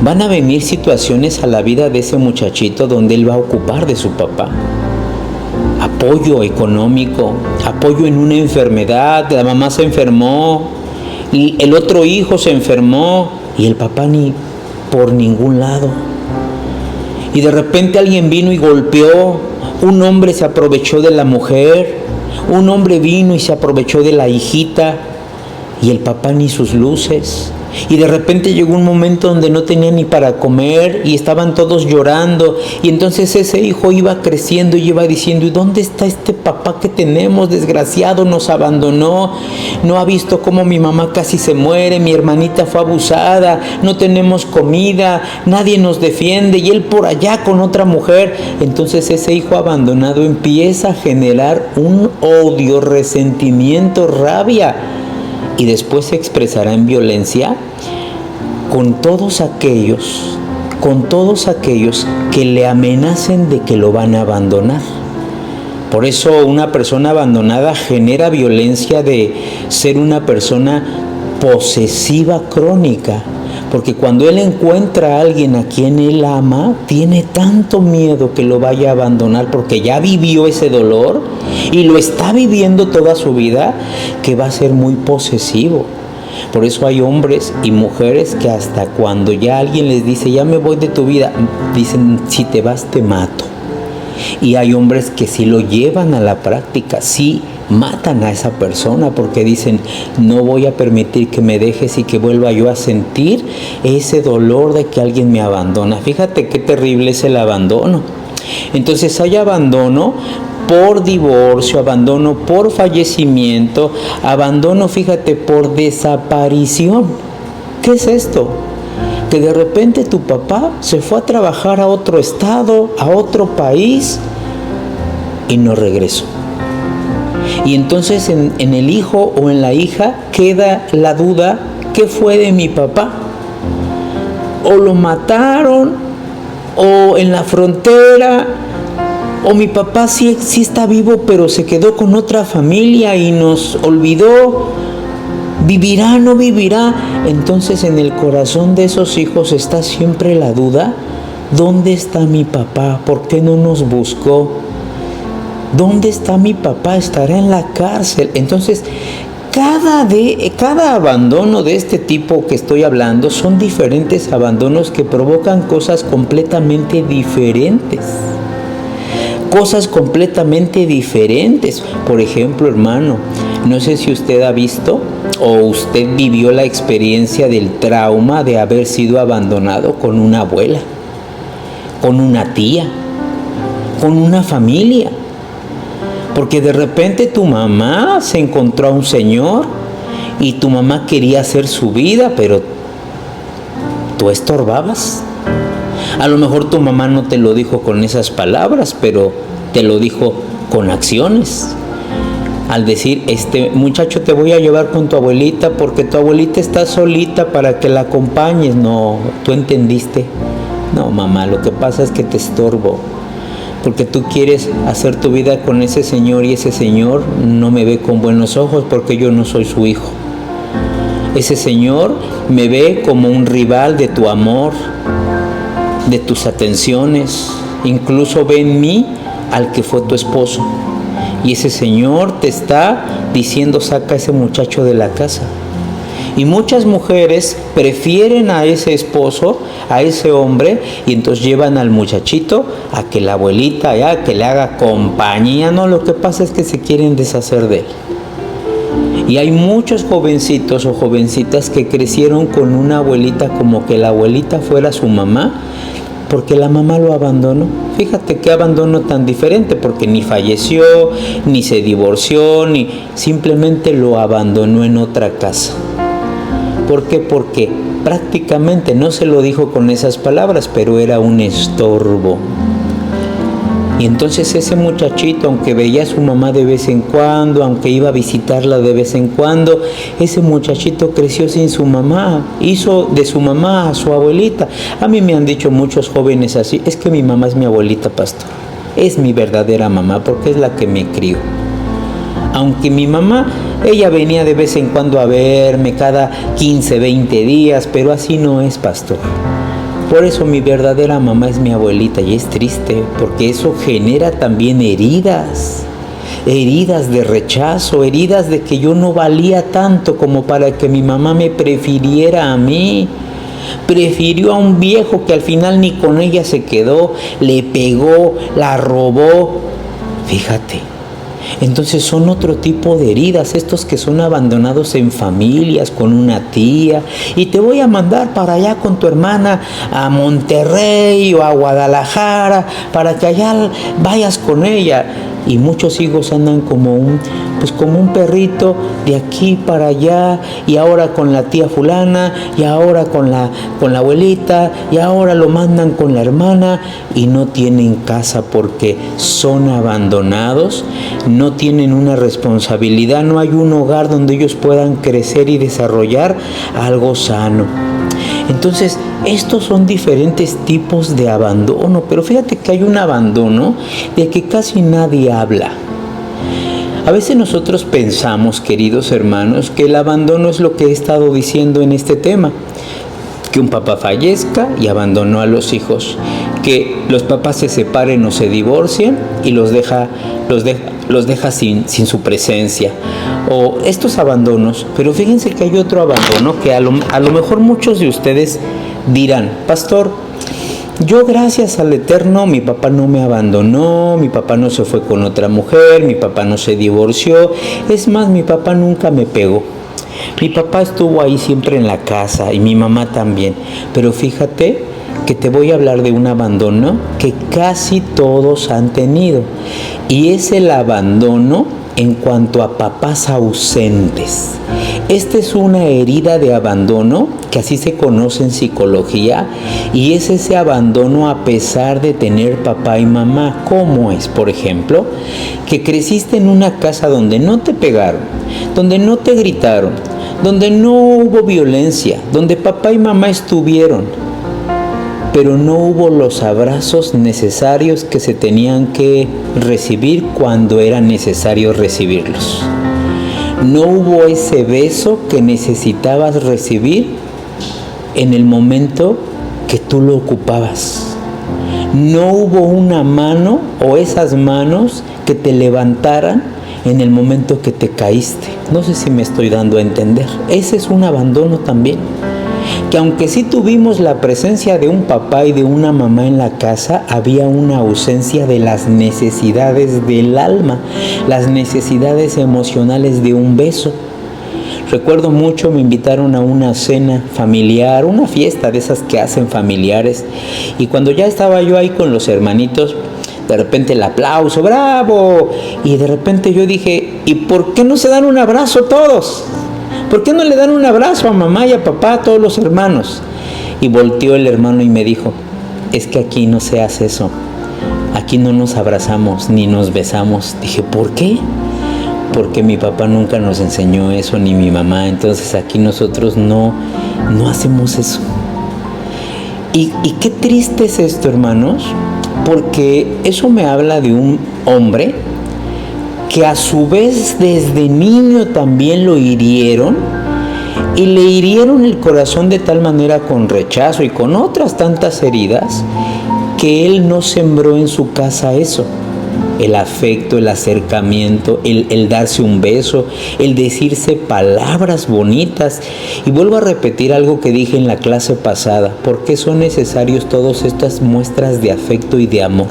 van a venir situaciones a la vida de ese muchachito donde él va a ocupar de su papá. Apoyo económico, apoyo en una enfermedad, la mamá se enfermó, y el otro hijo se enfermó y el papá ni por ningún lado. Y de repente alguien vino y golpeó, un hombre se aprovechó de la mujer, un hombre vino y se aprovechó de la hijita y el papá ni sus luces. Y de repente llegó un momento donde no tenía ni para comer y estaban todos llorando. Y entonces ese hijo iba creciendo y iba diciendo, ¿y dónde está este papá que tenemos? Desgraciado, nos abandonó. No ha visto cómo mi mamá casi se muere, mi hermanita fue abusada, no tenemos comida, nadie nos defiende y él por allá con otra mujer. Entonces ese hijo abandonado empieza a generar un odio, resentimiento, rabia. Y después se expresará en violencia con todos aquellos que le amenacen de que lo van a abandonar. Por eso una persona abandonada genera violencia de ser una persona posesiva crónica. Porque cuando él encuentra a alguien a quien él ama, tiene tanto miedo que lo vaya a abandonar porque ya vivió ese dolor y lo está viviendo toda su vida, que va a ser muy posesivo. Por eso hay hombres y mujeres que hasta cuando ya alguien les dice, ya me voy de tu vida, dicen, si te vas te mato. Y hay hombres que sí lo llevan a la práctica, sí matan a esa persona porque dicen, no voy a permitir que me dejes y que vuelva yo a sentir ese dolor de que alguien me abandona. Fíjate qué terrible es el abandono. Entonces hay abandono por divorcio, abandono por fallecimiento, abandono, fíjate, por desaparición. ¿Qué es esto? Que de repente tu papá se fue a trabajar a otro estado, a otro país y no regresó. Y entonces en el hijo o en la hija queda la duda, ¿qué fue de mi papá? O lo mataron, o en la frontera, o mi papá sí está vivo, pero se quedó con otra familia y nos olvidó. ¿Vivirá, no vivirá? Entonces en el corazón de esos hijos está siempre la duda, ¿dónde está mi papá? ¿Por qué no nos buscó? ¿Dónde está mi papá? ¿Estará en la cárcel? Entonces, cada abandono de este tipo que estoy hablando son diferentes abandonos que provocan cosas completamente diferentes. Cosas completamente diferentes. Por ejemplo, hermano, no sé si usted ha visto o usted vivió la experiencia del trauma de haber sido abandonado con una abuela, con una tía, con una familia. Porque de repente tu mamá se encontró a un señor y tu mamá quería hacer su vida, pero tú estorbabas. A lo mejor tu mamá no te lo dijo con esas palabras, pero te lo dijo con acciones. Al decir, muchacho, te voy a llevar con tu abuelita porque tu abuelita está solita para que la acompañes. No, ¿tú entendiste? No, mamá, lo que pasa es que te estorbo. Porque tú quieres hacer tu vida con ese señor y ese señor no me ve con buenos ojos porque yo no soy su hijo. Ese señor me ve como un rival de tu amor, de tus atenciones. Incluso ve en mí al que fue tu esposo. Y ese señor te está diciendo, saca a ese muchacho de la casa. Y muchas mujeres prefieren a ese esposo, a ese hombre, y entonces llevan al muchachito a que la abuelita ya que le haga compañía. No, lo que pasa es que se quieren deshacer de él. Y hay muchos jovencitos o jovencitas que crecieron con una abuelita como que la abuelita fuera su mamá, porque la mamá lo abandonó. Fíjate qué abandono tan diferente, porque ni falleció, ni se divorció, ni simplemente lo abandonó en otra casa. ¿Por qué? Porque prácticamente no se lo dijo con esas palabras, pero era un estorbo. Y entonces ese muchachito, aunque veía a su mamá de vez en cuando, aunque iba a visitarla de vez en cuando, ese muchachito creció sin su mamá, hizo de su mamá a su abuelita. A mí me han dicho muchos jóvenes así, es que mi mamá es mi abuelita, pastor, es mi verdadera mamá porque es la que me crió. Aunque mi mamá, ella venía de vez en cuando a verme cada 15, 20 días, pero así no es, pastor. Por eso mi verdadera mamá es mi abuelita, y es triste, porque eso genera también heridas de rechazo, heridas de que yo no valía tanto como para que mi mamá me prefiriera a mí. Prefirió a un viejo que al final ni con ella se quedó, le pegó, la robó. Fíjate. Entonces son otro tipo de heridas, estos que son abandonados en familias, con una tía, y te voy a mandar para allá con tu hermana a Monterrey o a Guadalajara para que allá vayas con ella. Y muchos hijos andan como un perrito de aquí para allá, y ahora con la tía fulana, y ahora con la abuelita, y ahora lo mandan con la hermana, y no tienen casa porque son abandonados, no tienen una responsabilidad, no hay un hogar donde ellos puedan crecer y desarrollar algo sano. Entonces, estos son diferentes tipos de abandono, pero fíjate que hay un abandono de que casi nadie habla. A veces nosotros pensamos, queridos hermanos, que el abandono es lo que he estado diciendo en este tema, que un papá fallezca y abandonó a los hijos, que los papás se separen o se divorcien y los deja sin su presencia, o estos abandonos. Pero fíjense que hay otro abandono que a lo mejor muchos de ustedes dirán, pastor, yo gracias al Eterno, mi papá no me abandonó, mi papá no se fue con otra mujer, mi papá no se divorció, es más, mi papá nunca me pegó. Mi papá estuvo ahí siempre en la casa y mi mamá también. Pero fíjate que te voy a hablar de un abandono que casi todos han tenido, y es el abandono en cuanto a papás ausentes. Esta es una herida de abandono que así se conoce en psicología, y es ese abandono a pesar de tener papá y mamá. ¿Cómo es? Por ejemplo, que creciste en una casa donde no te pegaron, donde no te gritaron, donde no hubo violencia, donde papá y mamá estuvieron, pero no hubo los abrazos necesarios que se tenían que recibir cuando era necesario recibirlos. No hubo ese beso que necesitabas recibir en el momento que tú lo ocupabas. No hubo una mano o esas manos que te levantaran en el momento que te caíste. No sé si me estoy dando a entender. Ese es un abandono también. Que aunque sí tuvimos la presencia de un papá y de una mamá en la casa, había una ausencia de las necesidades del alma, las necesidades emocionales de un beso. Recuerdo mucho, me invitaron a una cena familiar, una fiesta de esas que hacen familiares, y cuando ya estaba yo ahí con los hermanitos, de repente el aplauso, ¡bravo! Y de repente yo dije, ¿y por qué no se dan un abrazo todos? ¿Por qué no le dan un abrazo a mamá y a papá, a todos los hermanos? Y volteó el hermano y me dijo, es que aquí no se hace eso. Aquí no nos abrazamos ni nos besamos. Dije, ¿por qué? Porque mi papá nunca nos enseñó eso, ni mi mamá. Entonces aquí nosotros no hacemos eso. Y qué triste es esto, hermanos, porque eso me habla de un hombre que a su vez desde niño también lo hirieron, y le hirieron el corazón de tal manera con rechazo y con otras tantas heridas, que él no sembró en su casa eso, el afecto, el acercamiento, el darse un beso, el decirse palabras bonitas. Y vuelvo a repetir algo que dije en la clase pasada, ¿por qué son necesarios todas estas muestras de afecto y de amor?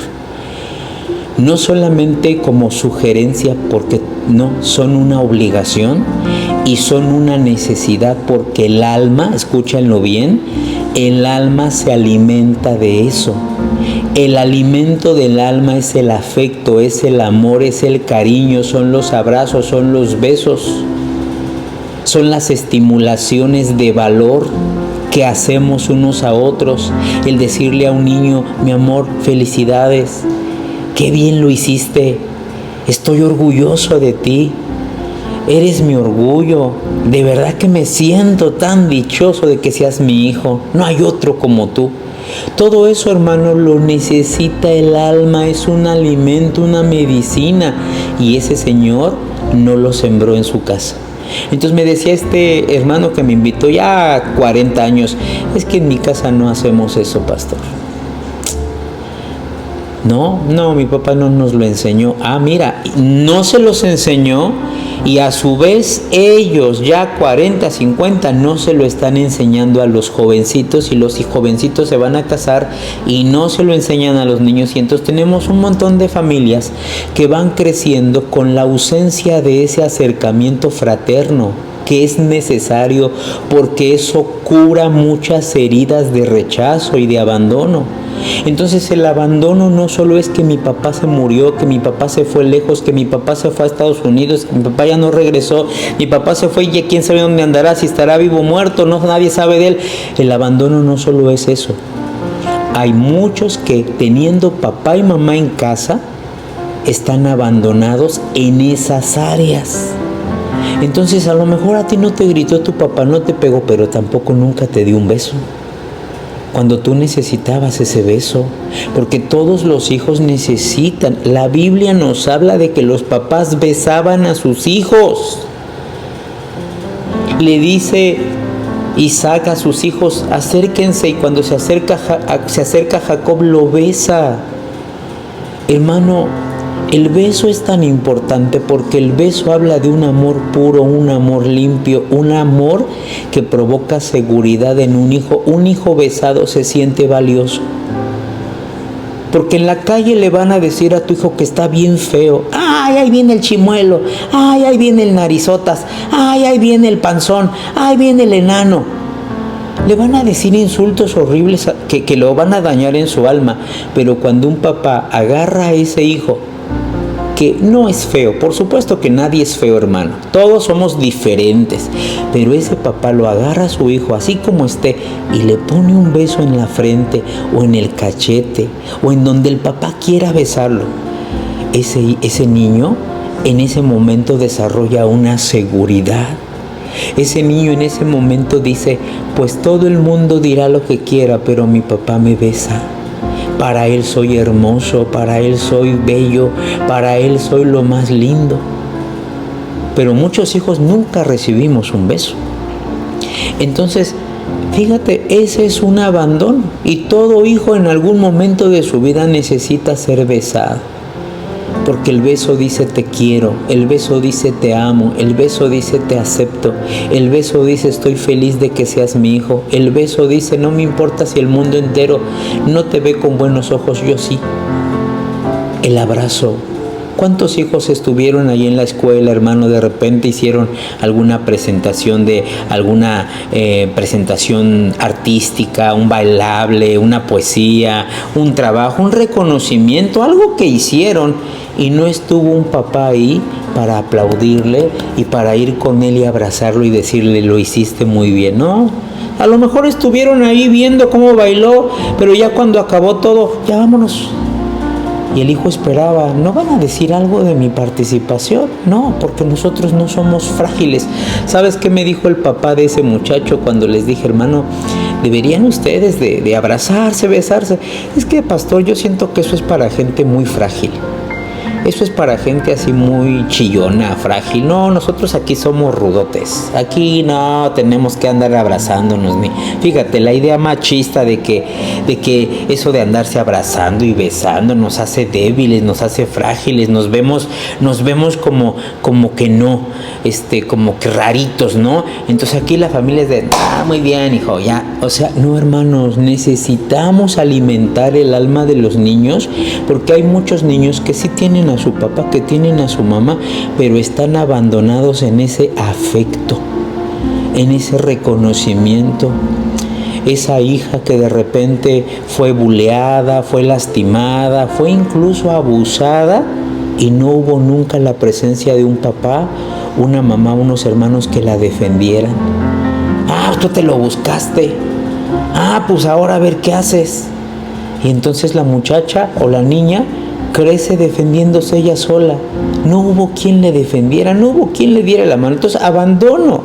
No solamente como sugerencia, porque no, son una obligación y son una necesidad, porque el alma, escúchenlo bien, el alma se alimenta de eso. El alimento del alma es el afecto, es el amor, es el cariño, son los abrazos, son los besos, son las estimulaciones de valor que hacemos unos a otros, el decirle a un niño, mi amor, felicidades. qué bien lo hiciste, estoy orgulloso de ti, eres mi orgullo, de verdad que me siento tan dichoso de que seas mi hijo, no hay otro como tú. Todo eso, hermano, lo necesita el alma, es un alimento, una medicina, y ese Señor no lo sembró en su casa. Entonces me decía este hermano que me invitó ya 40 años, es que en mi casa no hacemos eso, pastor. No, mi papá no nos lo enseñó. Ah, mira, no se los enseñó y a su vez ellos ya 40, 50 no se lo están enseñando a los jovencitos y los jovencitos se van a casar y no se lo enseñan a los niños. Y entonces tenemos un montón de familias que van creciendo con la ausencia de ese acercamiento fraterno que es necesario, porque eso cura muchas heridas de rechazo y de abandono. Entonces el abandono no solo es que mi papá se murió, que mi papá se fue lejos, que mi papá se fue a Estados Unidos, que mi papá ya no regresó, mi papá se fue y quién sabe dónde andará, si estará vivo o muerto, no, nadie sabe de él. El abandono no solo es eso. Hay muchos que teniendo papá y mamá en casa están abandonados en esas áreas. Entonces a lo mejor a ti no te gritó tu papá, no te pegó, pero tampoco nunca te dio un beso cuando tú necesitabas ese beso, porque todos los hijos necesitan. La Biblia nos habla de que los papás besaban a sus hijos. Le dice Isaac a sus hijos, acérquense, y cuando se acerca Jacob lo besa. Hermano, el beso es tan importante porque el beso habla de un amor puro, un amor limpio, un amor que provoca seguridad en un hijo. Un hijo besado se siente valioso. Porque en la calle le van a decir a tu hijo que está bien feo. ¡Ay, ahí viene el chimuelo! ¡Ay, ahí viene el narizotas! ¡Ay, ahí viene el panzón! ¡Ahí viene el enano! Le van a decir insultos horribles que lo van a dañar en su alma. Pero cuando un papá agarra a ese hijo, que no es feo, por supuesto que nadie es feo, hermano, todos somos diferentes, pero ese papá lo agarra a su hijo así como esté y le pone un beso en la frente o en el cachete o en donde el papá quiera besarlo. Ese niño en ese momento desarrolla una seguridad. Ese niño en ese momento dice, pues todo el mundo dirá lo que quiera, pero mi papá me besa. Para él soy hermoso, para él soy bello, para él soy lo más lindo. Pero muchos hijos nunca recibimos un beso. Entonces, fíjate, ese es un abandono. Y todo hijo en algún momento de su vida necesita ser besado. Porque el beso dice te quiero, el beso dice te amo, el beso dice te acepto, el beso dice estoy feliz de que seas mi hijo, el beso dice no me importa si el mundo entero no te ve con buenos ojos, yo sí. El abrazo. ¿Cuántos hijos estuvieron ahí en la escuela, hermano? De repente hicieron alguna presentación presentación artística, un bailable, una poesía, un trabajo, un reconocimiento, algo que hicieron y no estuvo un papá ahí para aplaudirle y para ir con él y abrazarlo y decirle lo hiciste muy bien, ¿no? A lo mejor estuvieron ahí viendo cómo bailó, pero ya cuando acabó todo, ya vámonos. Y el hijo esperaba, ¿no van a decir algo de mi participación? No, porque nosotros no somos frágiles. ¿Sabes qué me dijo el papá de ese muchacho cuando les dije, hermano, deberían ustedes de abrazarse, besarse? Es que, pastor, yo siento que eso es para gente muy frágil. Eso es para gente así muy chillona, frágil. No, nosotros aquí somos rudotes. Aquí no tenemos que andar abrazándonos. Fíjate, la idea machista de que eso de andarse abrazando y besando nos hace débiles, nos hace frágiles, nos vemos como que no, como que raritos, ¿no? Entonces aquí la familia es de, muy bien, hijo, ya. O sea, no, hermanos, necesitamos alimentar el alma de los niños, porque hay muchos niños que sí tienen a su papá, que tienen a su mamá, pero están abandonados en ese afecto, en ese reconocimiento. Esa hija que de repente fue buleada, fue lastimada, fue incluso abusada y no hubo nunca la presencia de un papá, una mamá, unos hermanos que la defendieran. Tú te lo buscaste. Pues ahora a ver qué haces. Y entonces la muchacha o la niña crece defendiéndose ella sola. No hubo quien le defendiera, no hubo quien le diera la mano. Entonces, abandono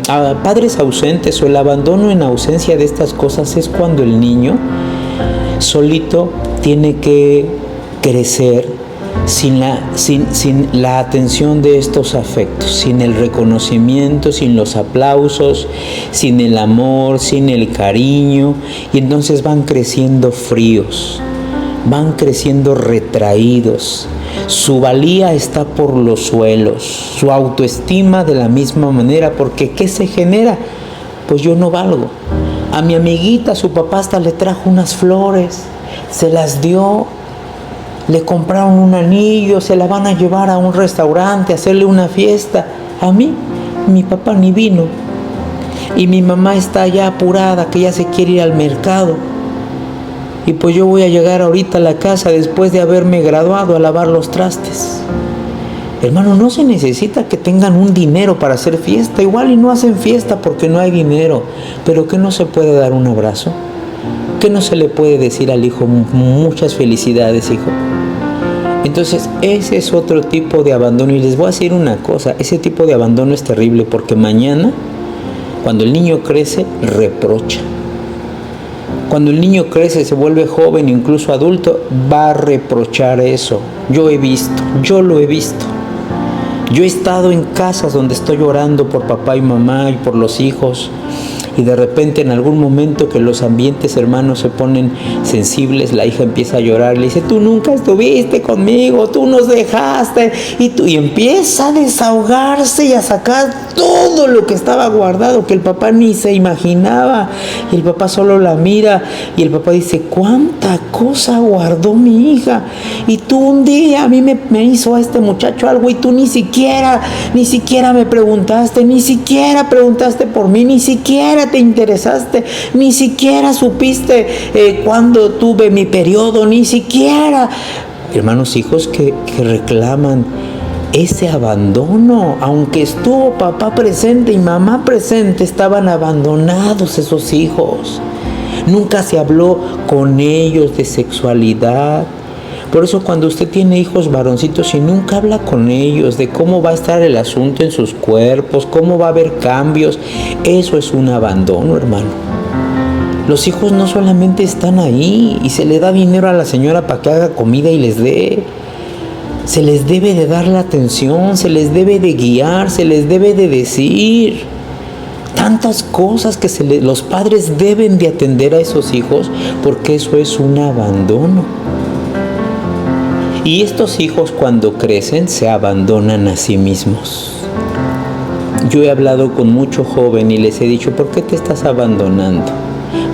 a padres ausentes, o el abandono en ausencia de estas cosas, es cuando el niño solito tiene que crecer sin la atención de estos afectos, sin el reconocimiento, sin los aplausos, sin el amor, sin el cariño, y entonces van creciendo fríos, van creciendo retraídos. Su valía está por los suelos, su autoestima de la misma manera, porque ¿qué se genera? Pues yo no valgo. A mi amiguita su papá hasta le trajo unas flores, se las dio, le compraron un anillo, se la van a llevar a un restaurante, a hacerle una fiesta. A mí, mi papá ni vino. Y mi mamá está ya apurada, que ya se quiere ir al mercado. Y pues yo voy a llegar ahorita a la casa después de haberme graduado a lavar los trastes. Hermano, no se necesita que tengan un dinero para hacer fiesta. Igual y no hacen fiesta porque no hay dinero. Pero ¿qué no se puede dar un abrazo? ¿Qué no se le puede decir al hijo muchas felicidades, hijo? Entonces, ese es otro tipo de abandono. Y les voy a decir una cosa, ese tipo de abandono es terrible, porque mañana, cuando el niño crece, reprocha. Cuando el niño crece, se vuelve joven, incluso adulto, va a reprochar eso. Yo lo he visto. Yo he estado en casas donde estoy orando por papá y mamá y por los hijos, y de repente en algún momento que los ambientes, hermanos, se ponen sensibles, la hija empieza a llorar, le dice: tú nunca estuviste conmigo, tú nos dejaste, y empieza a desahogarse y a sacar todo lo que estaba guardado, que el papá ni se imaginaba, y el papá solo la mira, y el papá dice: cuánta cosa guardó mi hija, y tú un día a mí me hizo a este muchacho algo, y tú ni siquiera me preguntaste, ni siquiera preguntaste por mí, ni siquiera te interesaste, ni siquiera supiste cuando tuve mi periodo, ni siquiera. Hermanos, hijos que reclaman ese abandono, aunque estuvo papá presente y mamá presente, estaban abandonados esos hijos. Nunca se habló con ellos de sexualidad. Por eso cuando usted tiene hijos varoncitos y nunca habla con ellos de cómo va a estar el asunto en sus cuerpos, cómo va a haber cambios, eso es un abandono, hermano. Los hijos no solamente están ahí y se le da dinero a la señora para que haga comida y les dé. Se les debe de dar la atención, se les debe de guiar, se les debe de decir tantas cosas que los padres deben de atender a esos hijos, porque eso es un abandono. Y estos hijos, cuando crecen, se abandonan a sí mismos. Yo he hablado con mucho joven y les he dicho: ¿por qué te estás abandonando?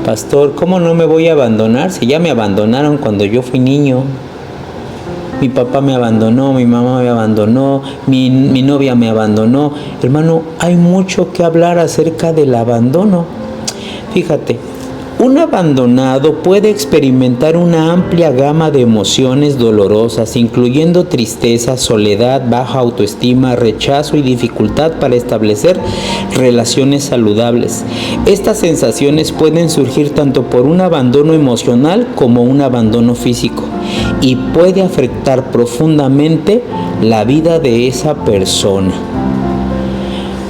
Pastor, ¿cómo no me voy a abandonar si ya me abandonaron cuando yo fui niño? Mi papá me abandonó, mi mamá me abandonó, mi novia me abandonó. Hermano, hay mucho que hablar acerca del abandono. Fíjate, un abandonado puede experimentar una amplia gama de emociones dolorosas, incluyendo tristeza, soledad, baja autoestima, rechazo y dificultad para establecer relaciones saludables. Estas sensaciones pueden surgir tanto por un abandono emocional como un abandono físico, y puede afectar profundamente la vida de esa persona.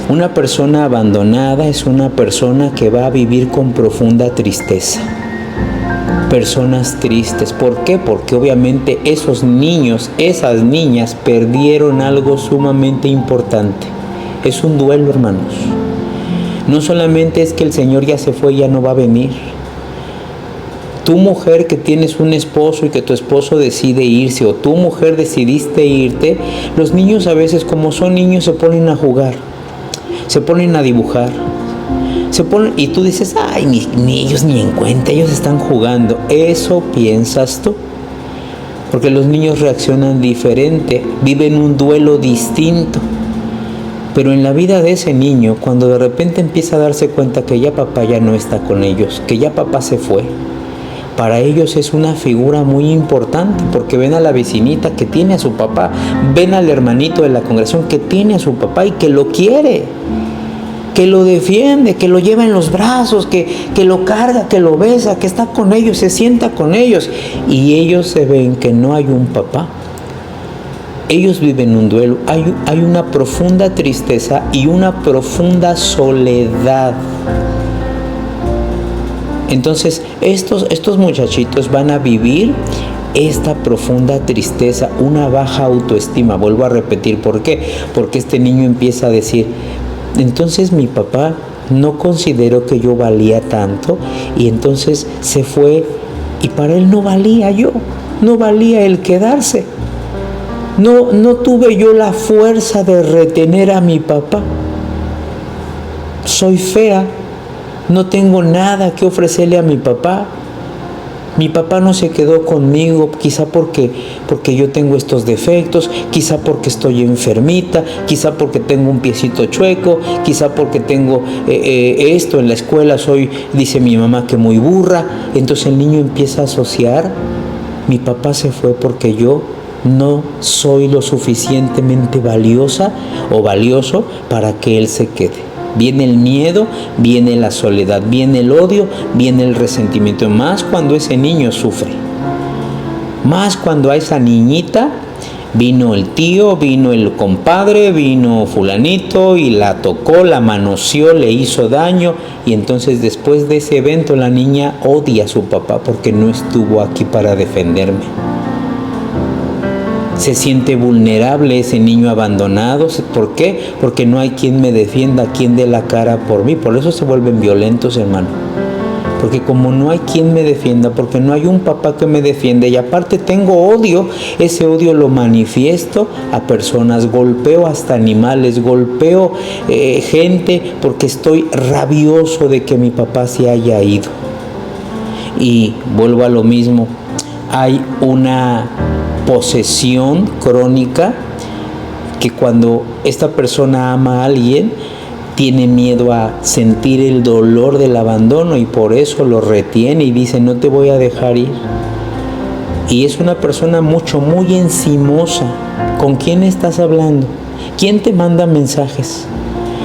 Una persona abandonada es una persona que va a vivir con profunda tristeza. Personas tristes. ¿Por qué? Porque obviamente esos niños, esas niñas perdieron algo sumamente importante. Es un duelo, hermanos. No solamente es que el Señor ya se fue y ya no va a venir. Tú, mujer, que tienes un esposo y que tu esposo decide irse, o tú, mujer, decidiste irte, los niños a veces, como son niños, se ponen a jugar. Se ponen a dibujar, y tú dices: ay, ni ellos ni en cuenta, ellos están jugando. Eso piensas tú, porque los niños reaccionan diferente, viven un duelo distinto. Pero en la vida de ese niño, cuando de repente empieza a darse cuenta que ya papá ya no está con ellos, que ya papá se fue, para ellos es una figura muy importante, porque ven a la vecinita que tiene a su papá, ven al hermanito de la congregación que tiene a su papá y que lo quiere. que lo defiende, que lo lleva en los brazos, que lo carga, que lo besa, que está con ellos, se sienta con ellos. Y ellos se ven que no hay un papá. Ellos viven un duelo, hay una profunda tristeza y una profunda soledad. Entonces, estos muchachitos van a vivir esta profunda tristeza, una baja autoestima. Vuelvo a repetir, ¿por qué? Porque este niño empieza a decir, entonces mi papá no consideró que yo valía tanto y entonces se fue y para él no valía yo, no valía el quedarse. No tuve yo la fuerza de retener a mi papá. Soy fea, no tengo nada que ofrecerle a mi papá. Mi papá no se quedó conmigo, quizá porque yo tengo estos defectos, quizá porque estoy enfermita, quizá porque tengo un piecito chueco, quizá porque tengo esto en la escuela, dice mi mamá que muy burra. Entonces el niño empieza a asociar, mi papá se fue porque yo no soy lo suficientemente valiosa o valioso para que él se quede. Viene el miedo, viene la soledad, viene el odio, viene el resentimiento. Más cuando ese niño sufre. Más cuando a esa niñita vino el tío, vino el compadre, vino fulanito y la tocó, la manoseó, le hizo daño. Y entonces después de ese evento la niña odia a su papá porque no estuvo aquí para defenderme. Se siente vulnerable ese niño abandonado. ¿Por qué? Porque no hay quien me defienda, quien dé la cara por mí. Por eso se vuelven violentos, hermano. Porque como no hay quien me defienda, porque no hay un papá que me defienda y aparte tengo odio, ese odio lo manifiesto a personas, golpeo hasta animales, golpeo gente porque estoy rabioso de que mi papá se haya ido. Y vuelvo a lo mismo, hay una posesión crónica que cuando esta persona ama a alguien tiene miedo a sentir el dolor del abandono y por eso lo retiene y dice no te voy a dejar ir. Y es una persona muy encimosa. ¿Con quién estás hablando? ¿Quién te manda mensajes?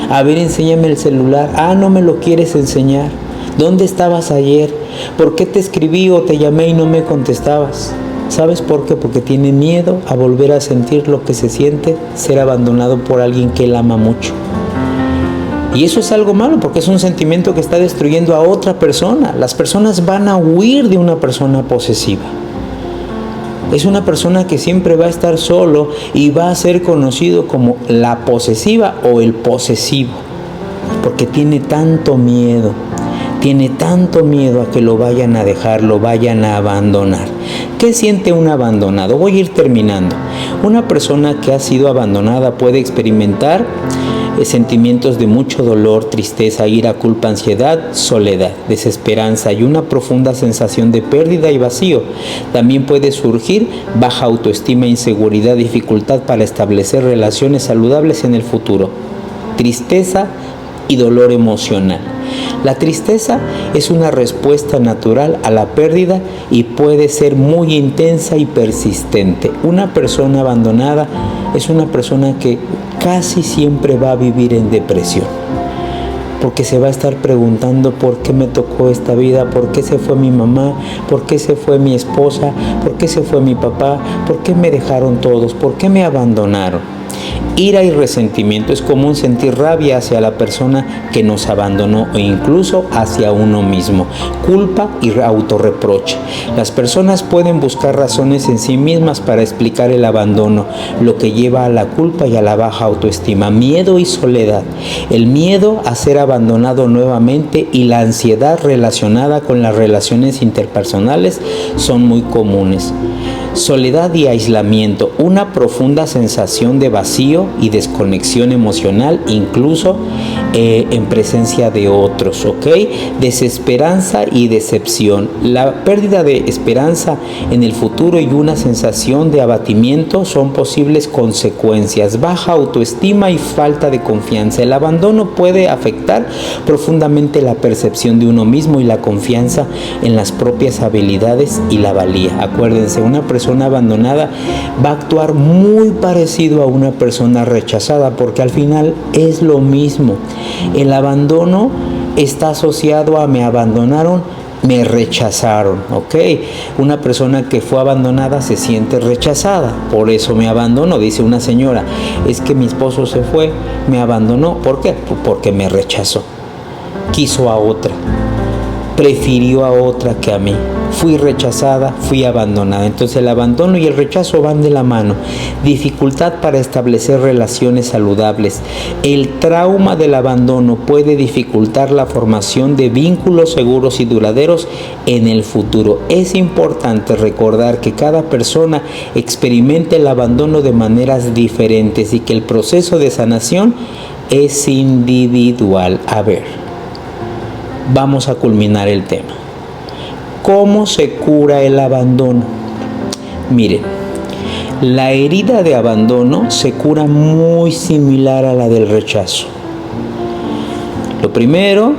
A ver, enséñame el celular. Ah, no me lo quieres enseñar. ¿Dónde estabas ayer? ¿Por qué te escribí o te llamé y no me contestabas? ¿Sabes por qué? Porque tiene miedo a volver a sentir lo que se siente ser abandonado por alguien que él ama mucho. Y eso es algo malo porque es un sentimiento que está destruyendo a otra persona. Las personas van a huir de una persona posesiva. Es una persona que siempre va a estar solo y va a ser conocido como la posesiva o el posesivo. Porque tiene tanto miedo a que lo vayan a dejar, lo vayan a abandonar. ¿Qué siente un abandonado? Voy a ir terminando. Una persona que ha sido abandonada puede experimentar sentimientos de mucho dolor, tristeza, ira, culpa, ansiedad, soledad, desesperanza y una profunda sensación de pérdida y vacío. También puede surgir baja autoestima, inseguridad, dificultad para establecer relaciones saludables en el futuro, tristeza y dolor emocional. La tristeza es una respuesta natural a la pérdida y puede ser muy intensa y persistente. Una persona abandonada es una persona que casi siempre va a vivir en depresión, porque se va a estar preguntando por qué me tocó esta vida, por qué se fue mi mamá, por qué se fue mi esposa, por qué se fue mi papá, por qué me dejaron todos, por qué me abandonaron. Ira y resentimiento es común sentir rabia hacia la persona que nos abandonó o incluso hacia uno mismo. Culpa y autorreproche. Las personas pueden buscar razones en sí mismas para explicar el abandono, lo que lleva a la culpa y a la baja autoestima. Miedo y soledad. El miedo a ser abandonado nuevamente y la ansiedad relacionada con las relaciones interpersonales son muy comunes. Soledad y aislamiento, una profunda sensación de vacío y desconexión emocional, incluso en presencia de otros, ¿ok? Desesperanza y decepción. La pérdida de esperanza en el futuro y una sensación de abatimiento son posibles consecuencias. Baja autoestima y falta de confianza. El abandono puede afectar profundamente la percepción de uno mismo y la confianza en las propias habilidades y la valía. Acuérdense, una persona abandonada va a actuar muy parecido a una persona rechazada porque al final es lo mismo. El abandono está asociado a me abandonaron, me rechazaron, ¿ok? Una persona que fue abandonada se siente rechazada, por eso me abandonó. Dice una señora, es que mi esposo se fue, me abandonó, ¿por qué? Porque me rechazó, quiso a otra, prefirió a otra que a mí. Fui rechazada, fui abandonada. Entonces el abandono y el rechazo van de la mano. Dificultad para establecer relaciones saludables. El trauma del abandono puede dificultar la formación de vínculos seguros y duraderos en el futuro. Es importante recordar que cada persona experimenta el abandono de maneras diferentes y que el proceso de sanación es individual. A ver, vamos a culminar el tema. ¿Cómo se cura el abandono? Miren, la herida de abandono se cura muy similar a la del rechazo. Lo primero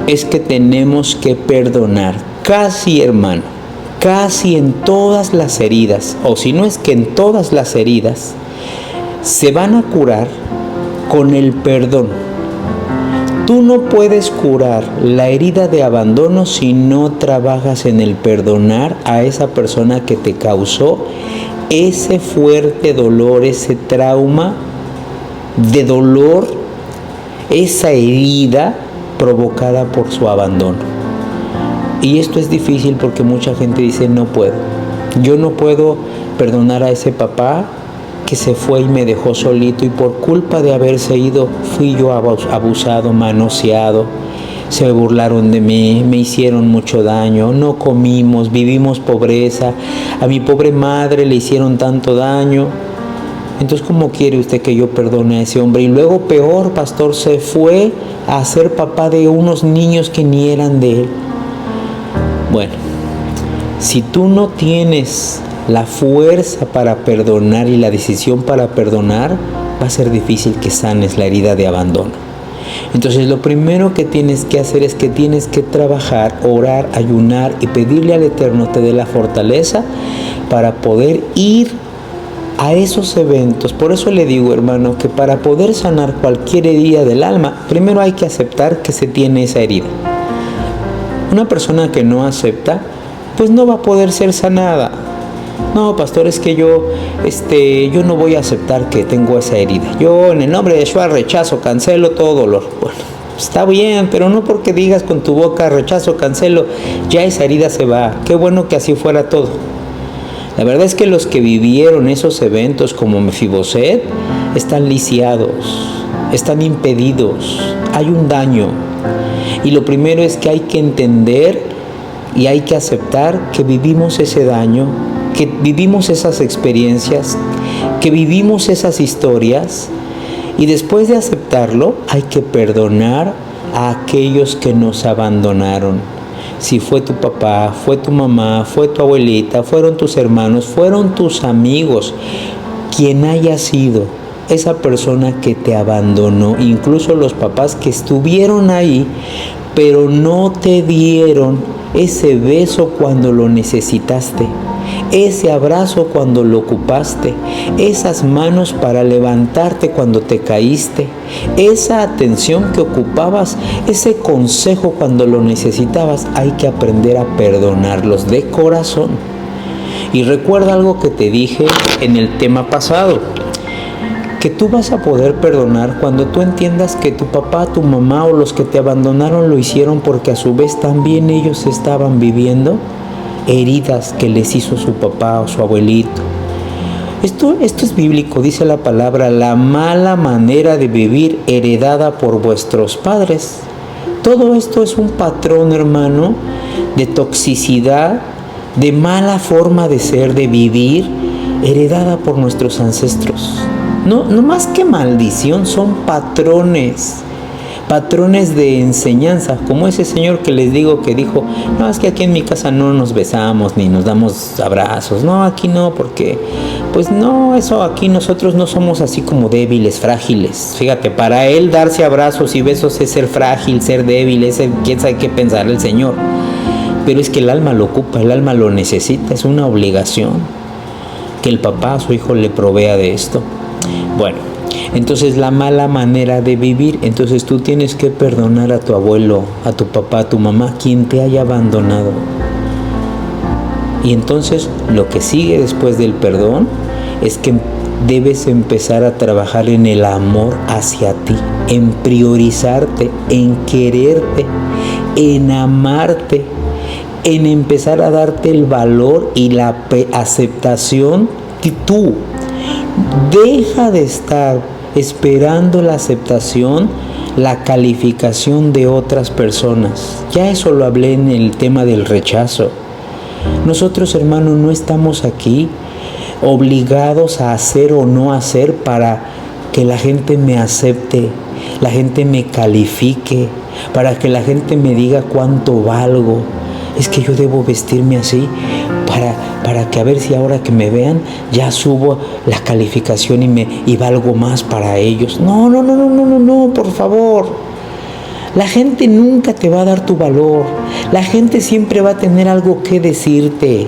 es que tenemos que perdonar, casi hermano, casi en todas las heridas, o si no es que en todas las heridas, se van a curar con el perdón. Tú no puedes curar la herida de abandono si no trabajas en el perdonar a esa persona que te causó ese fuerte dolor, ese trauma de dolor, esa herida provocada por su abandono. Y esto es difícil porque mucha gente dice, no puedo. Yo no puedo perdonar a ese papá que se fue y me dejó solito y por culpa de haberse ido fui yo abusado, manoseado, se burlaron de mí, me hicieron mucho daño, no comimos, vivimos pobreza, a mi pobre madre le hicieron tanto daño. Entonces, ¿cómo quiere usted que yo perdone a ese hombre? Y luego peor, pastor, se fue a ser papá de unos niños que ni eran de él. Bueno, si tú no tienes la fuerza para perdonar y la decisión para perdonar, va a ser difícil que sanes la herida de abandono. Entonces lo primero que tienes que hacer es que tienes que trabajar, orar, ayunar y pedirle al Eterno te dé la fortaleza para poder ir a esos eventos. Por eso le digo, hermano, que para poder sanar cualquier herida del alma, primero hay que aceptar que se tiene esa herida. Una persona que no acepta, pues no va a poder ser sanada. No, pastor, es que yo no voy a aceptar que tengo esa herida. Yo en el nombre de Yeshua rechazo, cancelo todo dolor. Bueno, está bien, pero no porque digas con tu boca rechazo, cancelo, ya esa herida se va. Qué bueno que así fuera todo. La verdad es que los que vivieron esos eventos como Mefiboset están lisiados, están impedidos, hay un daño. Y lo primero es que hay que entender y hay que aceptar que vivimos ese daño, que vivimos esas experiencias, que vivimos esas historias, y después de aceptarlo hay que perdonar a aquellos que nos abandonaron. Si fue tu papá, fue tu mamá, fue tu abuelita, fueron tus hermanos, fueron tus amigos, quien haya sido esa persona que te abandonó, incluso los papás que estuvieron ahí, pero no te dieron ese beso cuando lo necesitaste, ese abrazo cuando lo ocupaste, esas manos para levantarte cuando te caíste, esa atención que ocupabas, ese consejo cuando lo necesitabas. Hay que aprender a perdonarlos de corazón. Y recuerda algo que te dije en el tema pasado, que tú vas a poder perdonar cuando tú entiendas que tu papá, tu mamá o los que te abandonaron lo hicieron porque a su vez también ellos estaban viviendo heridas que les hizo su papá o su abuelito. Esto es bíblico, dice la palabra, la mala manera de vivir heredada por vuestros padres. Todo esto es un patrón, hermano, de toxicidad, de mala forma de ser, de vivir, heredada por nuestros ancestros. No más que maldición, son patrones de enseñanza, como ese señor que les digo que dijo, no, es que aquí en mi casa no nos besamos ni nos damos abrazos, no, aquí no, porque pues no, eso aquí nosotros no somos así como débiles, frágiles. Fíjate, para él darse abrazos y besos es ser frágil, ser débil, es quién sabe qué pensar el Señor, pero es que el alma lo ocupa, el alma lo necesita, es una obligación que el papá a su hijo le provea de esto. Bueno, Entonces la mala manera de vivir, entonces tú tienes que perdonar a tu abuelo, a tu papá, a tu mamá, quien te haya abandonado. Y entonces lo que sigue después del perdón es que debes empezar a trabajar en el amor hacia ti, en priorizarte, en quererte, en amarte, en empezar a darte el valor y la aceptación que tú deja de estar esperando la aceptación, la calificación de otras personas. Ya eso lo hablé en el tema del rechazo. Nosotros, hermanos, no estamos aquí obligados a hacer o no hacer para que la gente me acepte, la gente me califique, para que la gente me diga cuánto valgo. Es que yo debo vestirme así para que a ver si ahora que me vean ya subo la calificación y valgo más para ellos. No, por favor. La gente nunca te va a dar tu valor. La gente siempre va a tener algo que decirte.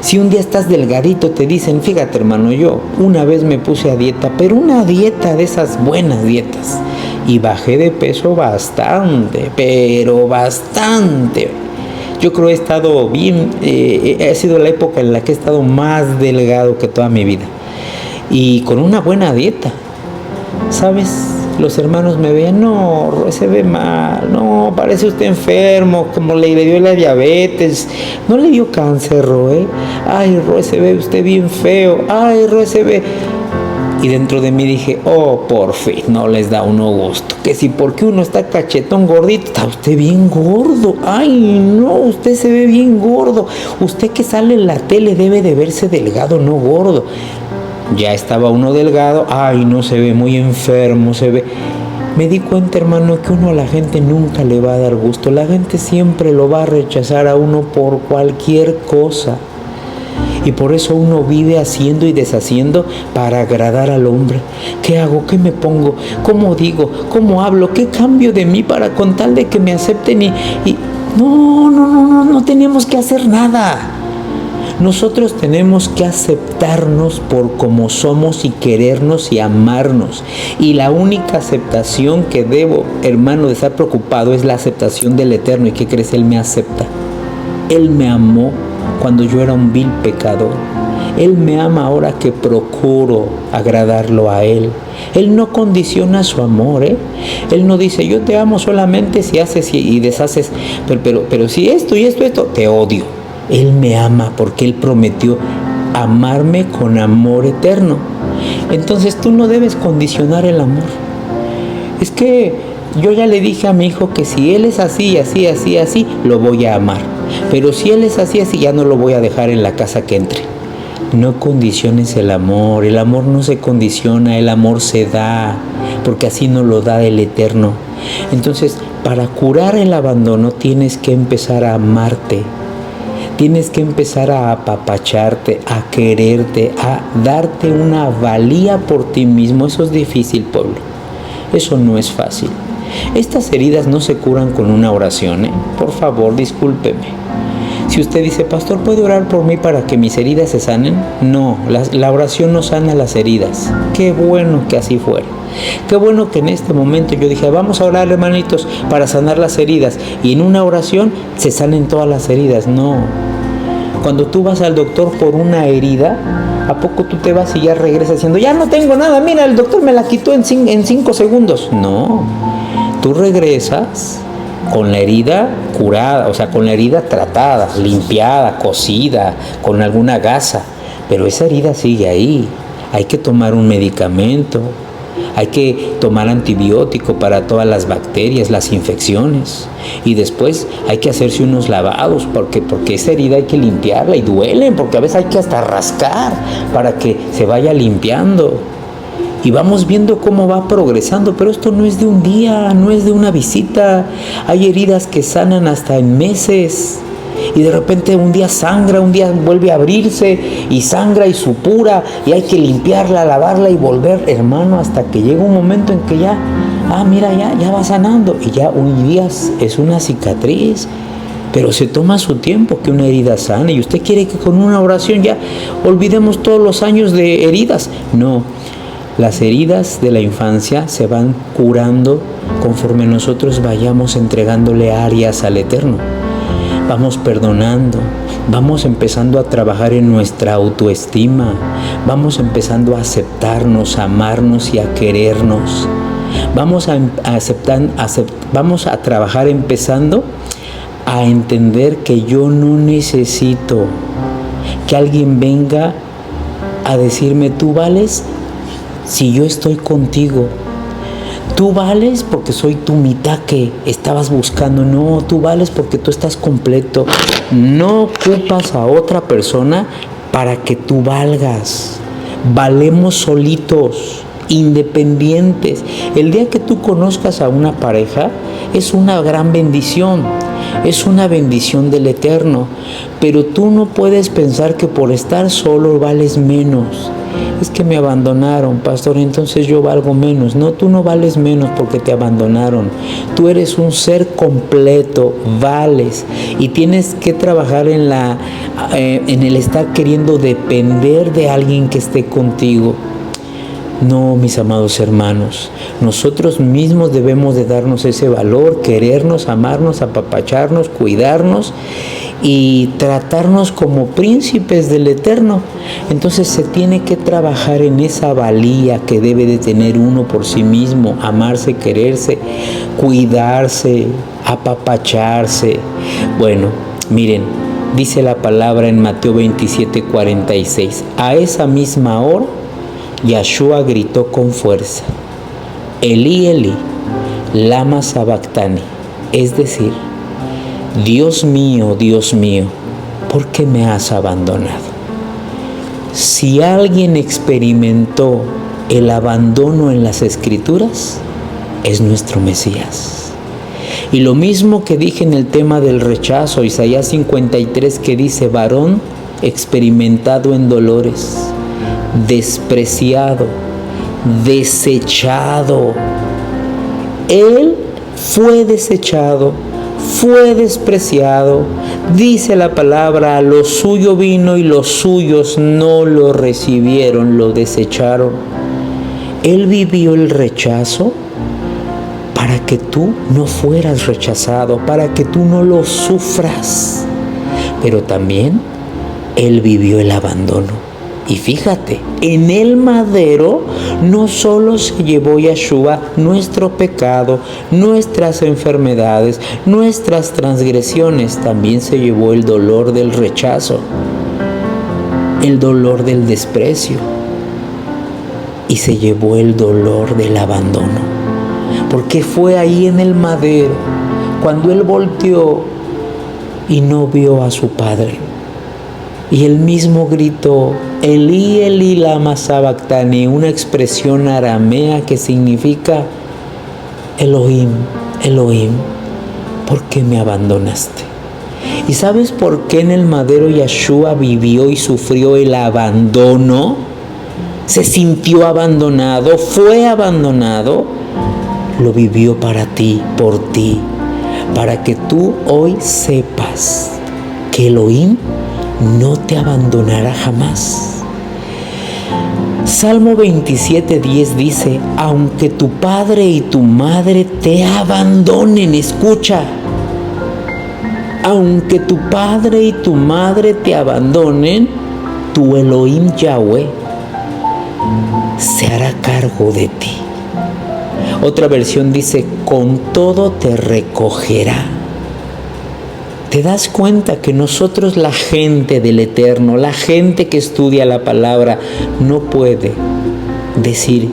Si un día estás delgadito, te dicen, fíjate, hermano, yo una vez me puse a dieta, pero una dieta de esas buenas dietas, y bajé de peso bastante, pero bastante. Yo creo que he estado bien, ha sido la época en la que he estado más delgado que toda mi vida, y con una buena dieta, ¿sabes? Los hermanos me veían, no, Roe se ve mal, no, parece usted enfermo, como le dio la diabetes, no le dio cáncer, Roe, ay, Roe se ve usted bien feo, ay, Roe se ve... Y dentro de mí dije, oh, por fin, no les da uno gusto, que si porque uno está cachetón gordito, está usted bien gordo, ay, no, usted se ve bien gordo, usted que sale en la tele debe de verse delgado, no gordo. Ya estaba uno delgado, ay, no, se ve muy enfermo, se ve... Me di cuenta, hermano, que uno a la gente nunca le va a dar gusto. La gente siempre lo va a rechazar a uno por cualquier cosa. Y por eso uno vive haciendo y deshaciendo para agradar al hombre. ¿Qué hago? ¿Qué me pongo? ¿Cómo digo? ¿Cómo hablo? ¿Qué cambio de mí para con tal de que me acepten? No tenemos que hacer nada. Nosotros tenemos que aceptarnos por como somos y querernos y amarnos. Y la única aceptación que debo, hermano, de estar preocupado es la aceptación del Eterno. ¿Y qué crees? Él me acepta. Él me amó cuando yo era un vil pecador. Él me ama ahora que procuro agradarlo a Él. Él no condiciona su amor, ¿eh? Él no dice, yo te amo solamente si haces y deshaces, pero si esto y esto, te odio. Él me ama porque Él prometió amarme con amor eterno. Entonces tú no debes condicionar el amor. Es que yo ya le dije a mi hijo que si él es así, lo voy a amar. Pero si él es así, ya no lo voy a dejar en la casa que entre. No condiciones el amor no se condiciona, el amor se da, porque así nos lo da el Eterno. Entonces, para curar el abandono tienes que empezar a amarte. Tienes que empezar a apapacharte, a quererte, a darte una valía por ti mismo. Eso es difícil, pueblo. Eso no es fácil. Estas heridas no se curan con una oración, ¿eh? Por favor, discúlpeme. Si usted dice, pastor, ¿puede orar por mí para que mis heridas se sanen? No, la oración no sana las heridas. Qué bueno que así fuera. Qué bueno que en este momento yo dije, vamos a orar, hermanitos, para sanar las heridas. Y en una oración se sanen todas las heridas. No. Cuando tú vas al doctor por una herida, ¿a poco tú te vas y ya regresas diciendo, ya no tengo nada, mira, el doctor me la quitó en 5 segundos? No. Tú regresas con la herida curada, o sea, con la herida tratada, limpiada, cosida, con alguna gasa, pero esa herida sigue ahí. Hay que tomar un medicamento, hay que tomar antibiótico para todas las bacterias, las infecciones, y después hay que hacerse unos lavados, porque esa herida hay que limpiarla y duele, porque a veces hay que hasta rascar para que se vaya limpiando. Y vamos viendo cómo va progresando, pero esto no es de un día, no es de una visita. Hay heridas que sanan hasta en meses. Y de repente un día sangra, un día vuelve a abrirse y sangra y supura. Y hay que limpiarla, lavarla y volver, hermano, hasta que llega un momento en que ya va sanando. Y ya un día es una cicatriz. Pero se toma su tiempo que una herida sane. Y usted quiere que con una oración ya olvidemos todos los años de heridas. No. Las heridas de la infancia se van curando conforme nosotros vayamos entregándole áreas al Eterno. Vamos perdonando, vamos empezando a trabajar en nuestra autoestima, vamos empezando a aceptarnos, a amarnos y a querernos. Vamos a trabajar empezando a entender que yo no necesito que alguien venga a decirme, tú vales si yo estoy contigo. Tú vales porque soy tu mitad que estabas buscando. No, tú vales porque tú estás completo. No ocupas a otra persona para que tú valgas. Valemos solitos, independientes. El día que tú conozcas a una pareja es una gran bendición. Es una bendición del Eterno. Pero tú no puedes pensar que por estar solo vales menos. Es que me abandonaron, pastor, entonces yo valgo menos. No, tú no vales menos porque te abandonaron. Tú eres un ser completo, vales. Y tienes que trabajar en el estar queriendo depender de alguien que esté contigo. No, mis amados hermanos, nosotros mismos debemos de darnos ese valor, querernos, amarnos, apapacharnos, cuidarnos y tratarnos como príncipes del Eterno. Entonces se tiene que trabajar en esa valía que debe de tener uno por sí mismo, amarse, quererse, cuidarse, apapacharse. Bueno, miren, dice la palabra en Mateo 27:46, a esa misma hora Yahshua gritó con fuerza, Elí, Elí, lama sabactani, es decir, Dios mío, ¿por qué me has abandonado? Si alguien experimentó el abandono en las Escrituras, es nuestro Mesías. Y lo mismo que dije en el tema del rechazo, Isaías 53, que dice, varón experimentado en dolores, despreciado, desechado. Él fue desechado, fue despreciado. Dice la palabra, a lo suyo vino y los suyos no lo recibieron, lo desecharon. Él vivió el rechazo para que tú no fueras rechazado, para que tú no lo sufras. Pero también Él vivió el abandono. Y fíjate, en el madero no solo se llevó Yahshua nuestro pecado, nuestras enfermedades, nuestras transgresiones, también se llevó el dolor del rechazo, el dolor del desprecio y se llevó el dolor del abandono. Porque fue ahí en el madero cuando él volteó y no vio a su padre. Y él mismo gritó, Elí, Elí, lama sabactani, una expresión aramea que significa Elohim, Elohim, ¿por qué me abandonaste? ¿Y sabes por qué en el madero Yahshua vivió y sufrió el abandono? Se sintió abandonado, fue abandonado, lo vivió para ti, por ti, para que tú hoy sepas que Elohim no te abandonará jamás. Salmo 27:10 dice, aunque tu padre y tu madre te abandonen, escucha, aunque tu padre y tu madre te abandonen, tu Elohim Yahweh se hará cargo de ti. Otra versión dice, con todo te recogerá. ¿Te das cuenta que nosotros, la gente del Eterno, la gente que estudia la palabra, no puede decir,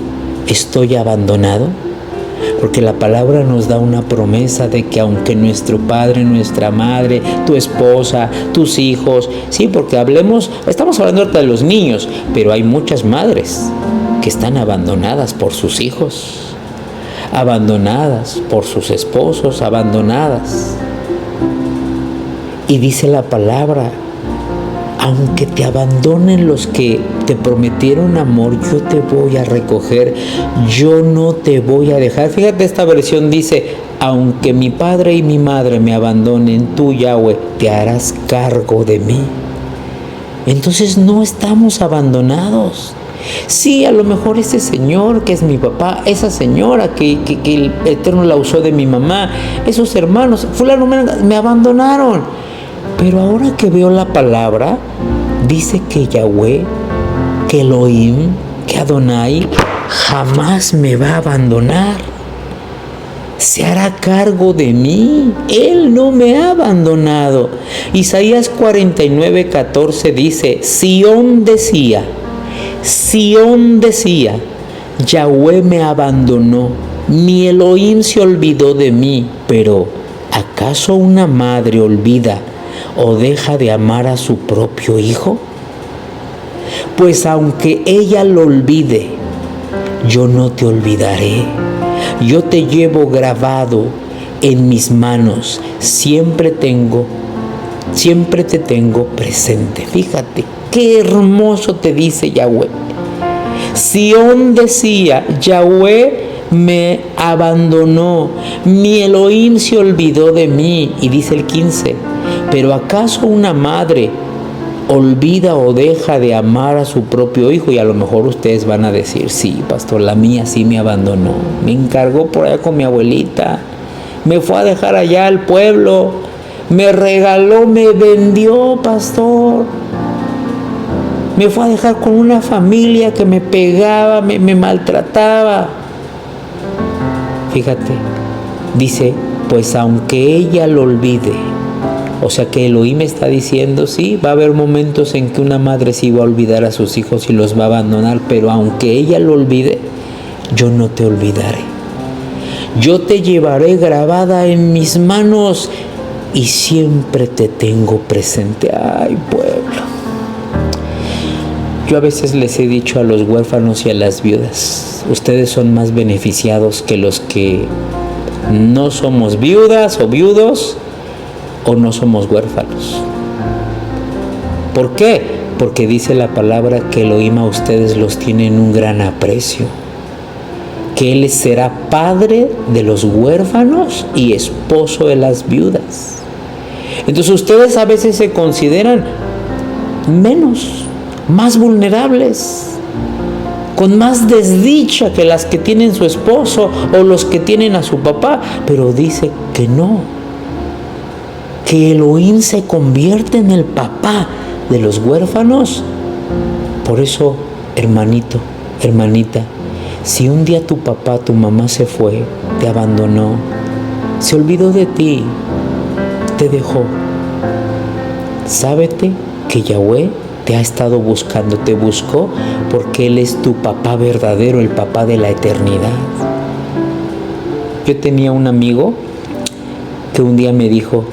estoy abandonado? Porque la palabra nos da una promesa de que aunque nuestro padre, nuestra madre, tu esposa, tus hijos, sí, porque estamos hablando ahorita de los niños, pero hay muchas madres que están abandonadas por sus hijos, abandonadas por sus esposos, abandonadas. Y dice la palabra, aunque te abandonen los que te prometieron amor, yo te voy a recoger, yo no te voy a dejar. Fíjate, esta versión dice, aunque mi padre y mi madre me abandonen, tú, Yahweh, te harás cargo de mí. Entonces no estamos abandonados. Sí, a lo mejor ese señor que es mi papá, esa señora que el Eterno la usó de mi mamá, esos hermanos, fulano me abandonaron. Pero ahora que veo la palabra, dice que Yahweh, que Elohim, que Adonai jamás me va a abandonar. Se hará cargo de mí. Él no me ha abandonado. Isaías 49:14 dice, Sión decía, Yahweh me abandonó, mi Elohim se olvidó de mí. Pero ¿acaso una madre olvida o deja de amar a su propio hijo? Pues aunque ella lo olvide, yo no te olvidaré. Yo te llevo grabado en mis manos, siempre te tengo presente. Fíjate, qué hermoso te dice Yahweh. Sión decía, Yahweh me abandonó, mi Elohim se olvidó de mí. Y dice el 15, pero ¿acaso una madre olvida o deja de amar a su propio hijo? Y a lo mejor ustedes van a decir, sí, pastor, la mía sí me abandonó, me encargó por allá con mi abuelita, me fue a dejar allá al pueblo, me regaló, me vendió, pastor, me fue a dejar con una familia que me pegaba, me maltrataba. Fíjate, dice, pues aunque ella lo olvide. O sea que Elohim está diciendo, sí, va a haber momentos en que una madre sí va a olvidar a sus hijos y los va a abandonar, pero aunque ella lo olvide, yo no te olvidaré. Yo te llevaré grabada en mis manos y siempre te tengo presente. Ay, pueblo. Yo a veces les he dicho a los huérfanos y a las viudas, ustedes son más beneficiados que los que no somos viudas o viudos, o no somos huérfanos. ¿Por qué? Porque dice la palabra que Elohim a ustedes los tiene en un gran aprecio, que Él será padre de los huérfanos y esposo de las viudas. Entonces ustedes a veces se consideran menos, más vulnerables, con más desdicha que las que tienen su esposo o los que tienen a su papá, pero dice que no, que Elohim se convierte en el papá de los huérfanos. Por eso, hermanito, hermanita, si un día tu papá, tu mamá se fue, te abandonó, se olvidó de ti, te dejó, sábete que Yahweh te ha estado buscando, te buscó porque Él es tu papá verdadero, el papá de la eternidad. Yo tenía un amigo que un día me dijo,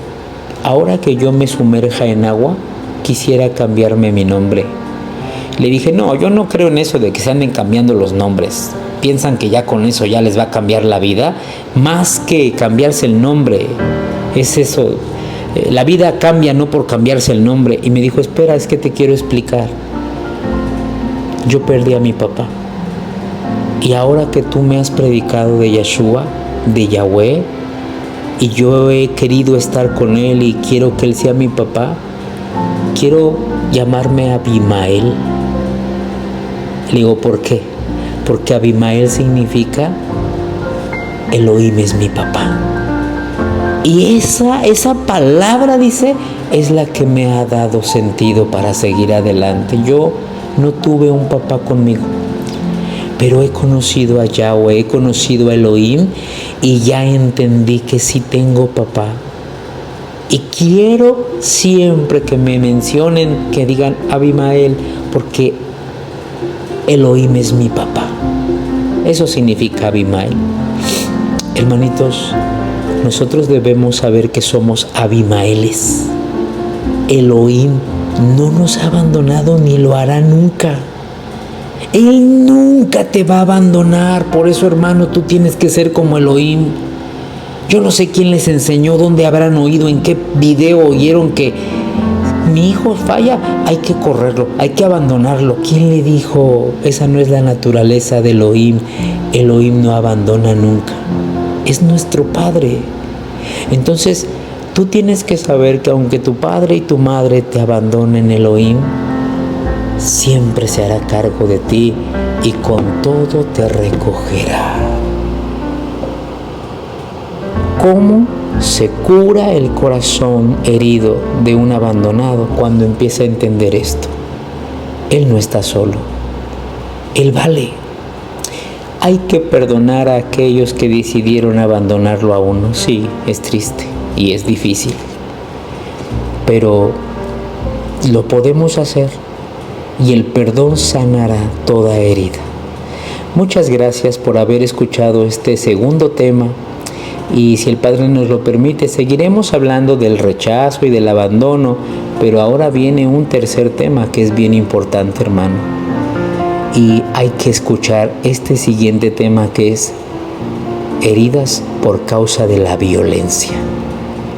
ahora que yo me sumerja en agua, quisiera cambiarme mi nombre. Le dije, no, yo no creo en eso de que se anden cambiando los nombres. Piensan que ya con eso ya les va a cambiar la vida. Más que cambiarse el nombre, es eso. La vida cambia no por cambiarse el nombre. Y me dijo, espera, es que te quiero explicar. Yo perdí a mi papá. Y ahora que tú me has predicado de Yeshua, de Yahweh, y yo he querido estar con Él y quiero que Él sea mi papá, quiero llamarme Abimael. Le digo, ¿por qué? Porque Abimael significa Elohim es mi papá. Y esa palabra, dice, es la que me ha dado sentido para seguir adelante. Yo no tuve un papá conmigo, pero he conocido a Yahweh, he conocido a Elohim y ya entendí que sí tengo papá. Y quiero siempre que me mencionen, que digan Abimael, porque Elohim es mi papá. Eso significa Abimael. Hermanitos, nosotros debemos saber que somos Abimaeles. Elohim no nos ha abandonado ni lo hará nunca. Él nunca te va a abandonar. Por eso, hermano, tú tienes que ser como Elohim. Yo no sé quién les enseñó, dónde habrán oído, en qué video oyeron que mi hijo falla, hay que correrlo, hay que abandonarlo. ¿Quién le dijo? Esa no es la naturaleza de Elohim. Elohim no abandona nunca. Es nuestro Padre. Entonces, tú tienes que saber que aunque tu padre y tu madre te abandonen, Elohim siempre se hará cargo de ti y con todo te recogerá. ¿Cómo se cura el corazón herido de un abandonado cuando empieza a entender esto? Él no está solo, Él vale. Hay que perdonar a aquellos que decidieron abandonarlo a uno. Sí, es triste y es difícil, pero lo podemos hacer y el perdón sanará toda herida. Muchas gracias por haber escuchado este segundo tema. Y si el Padre nos lo permite, seguiremos hablando del rechazo y del abandono, pero ahora viene un tercer tema que es bien importante, hermano. Y hay que escuchar este siguiente tema, que es heridas por causa de la violencia.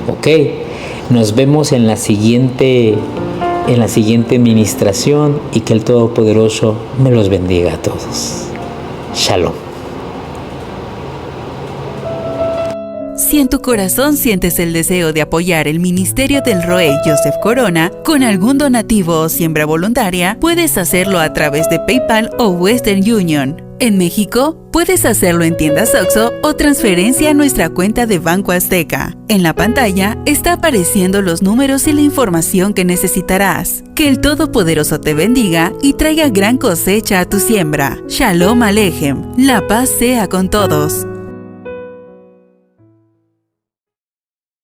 Ok, nos vemos en la siguiente ministración, y que el Todopoderoso me los bendiga a todos. Shalom. Si en tu corazón sientes el deseo de apoyar el ministerio del Roey Joseph Corona con algún donativo o siembra voluntaria, puedes hacerlo a través de PayPal o Western Union. En México, puedes hacerlo en tiendas OXXO o transferencia a nuestra cuenta de Banco Azteca. En la pantalla está apareciendo los números y la información que necesitarás. Que el Todopoderoso te bendiga y traiga gran cosecha a tu siembra. Shalom Alejem. La paz sea con todos.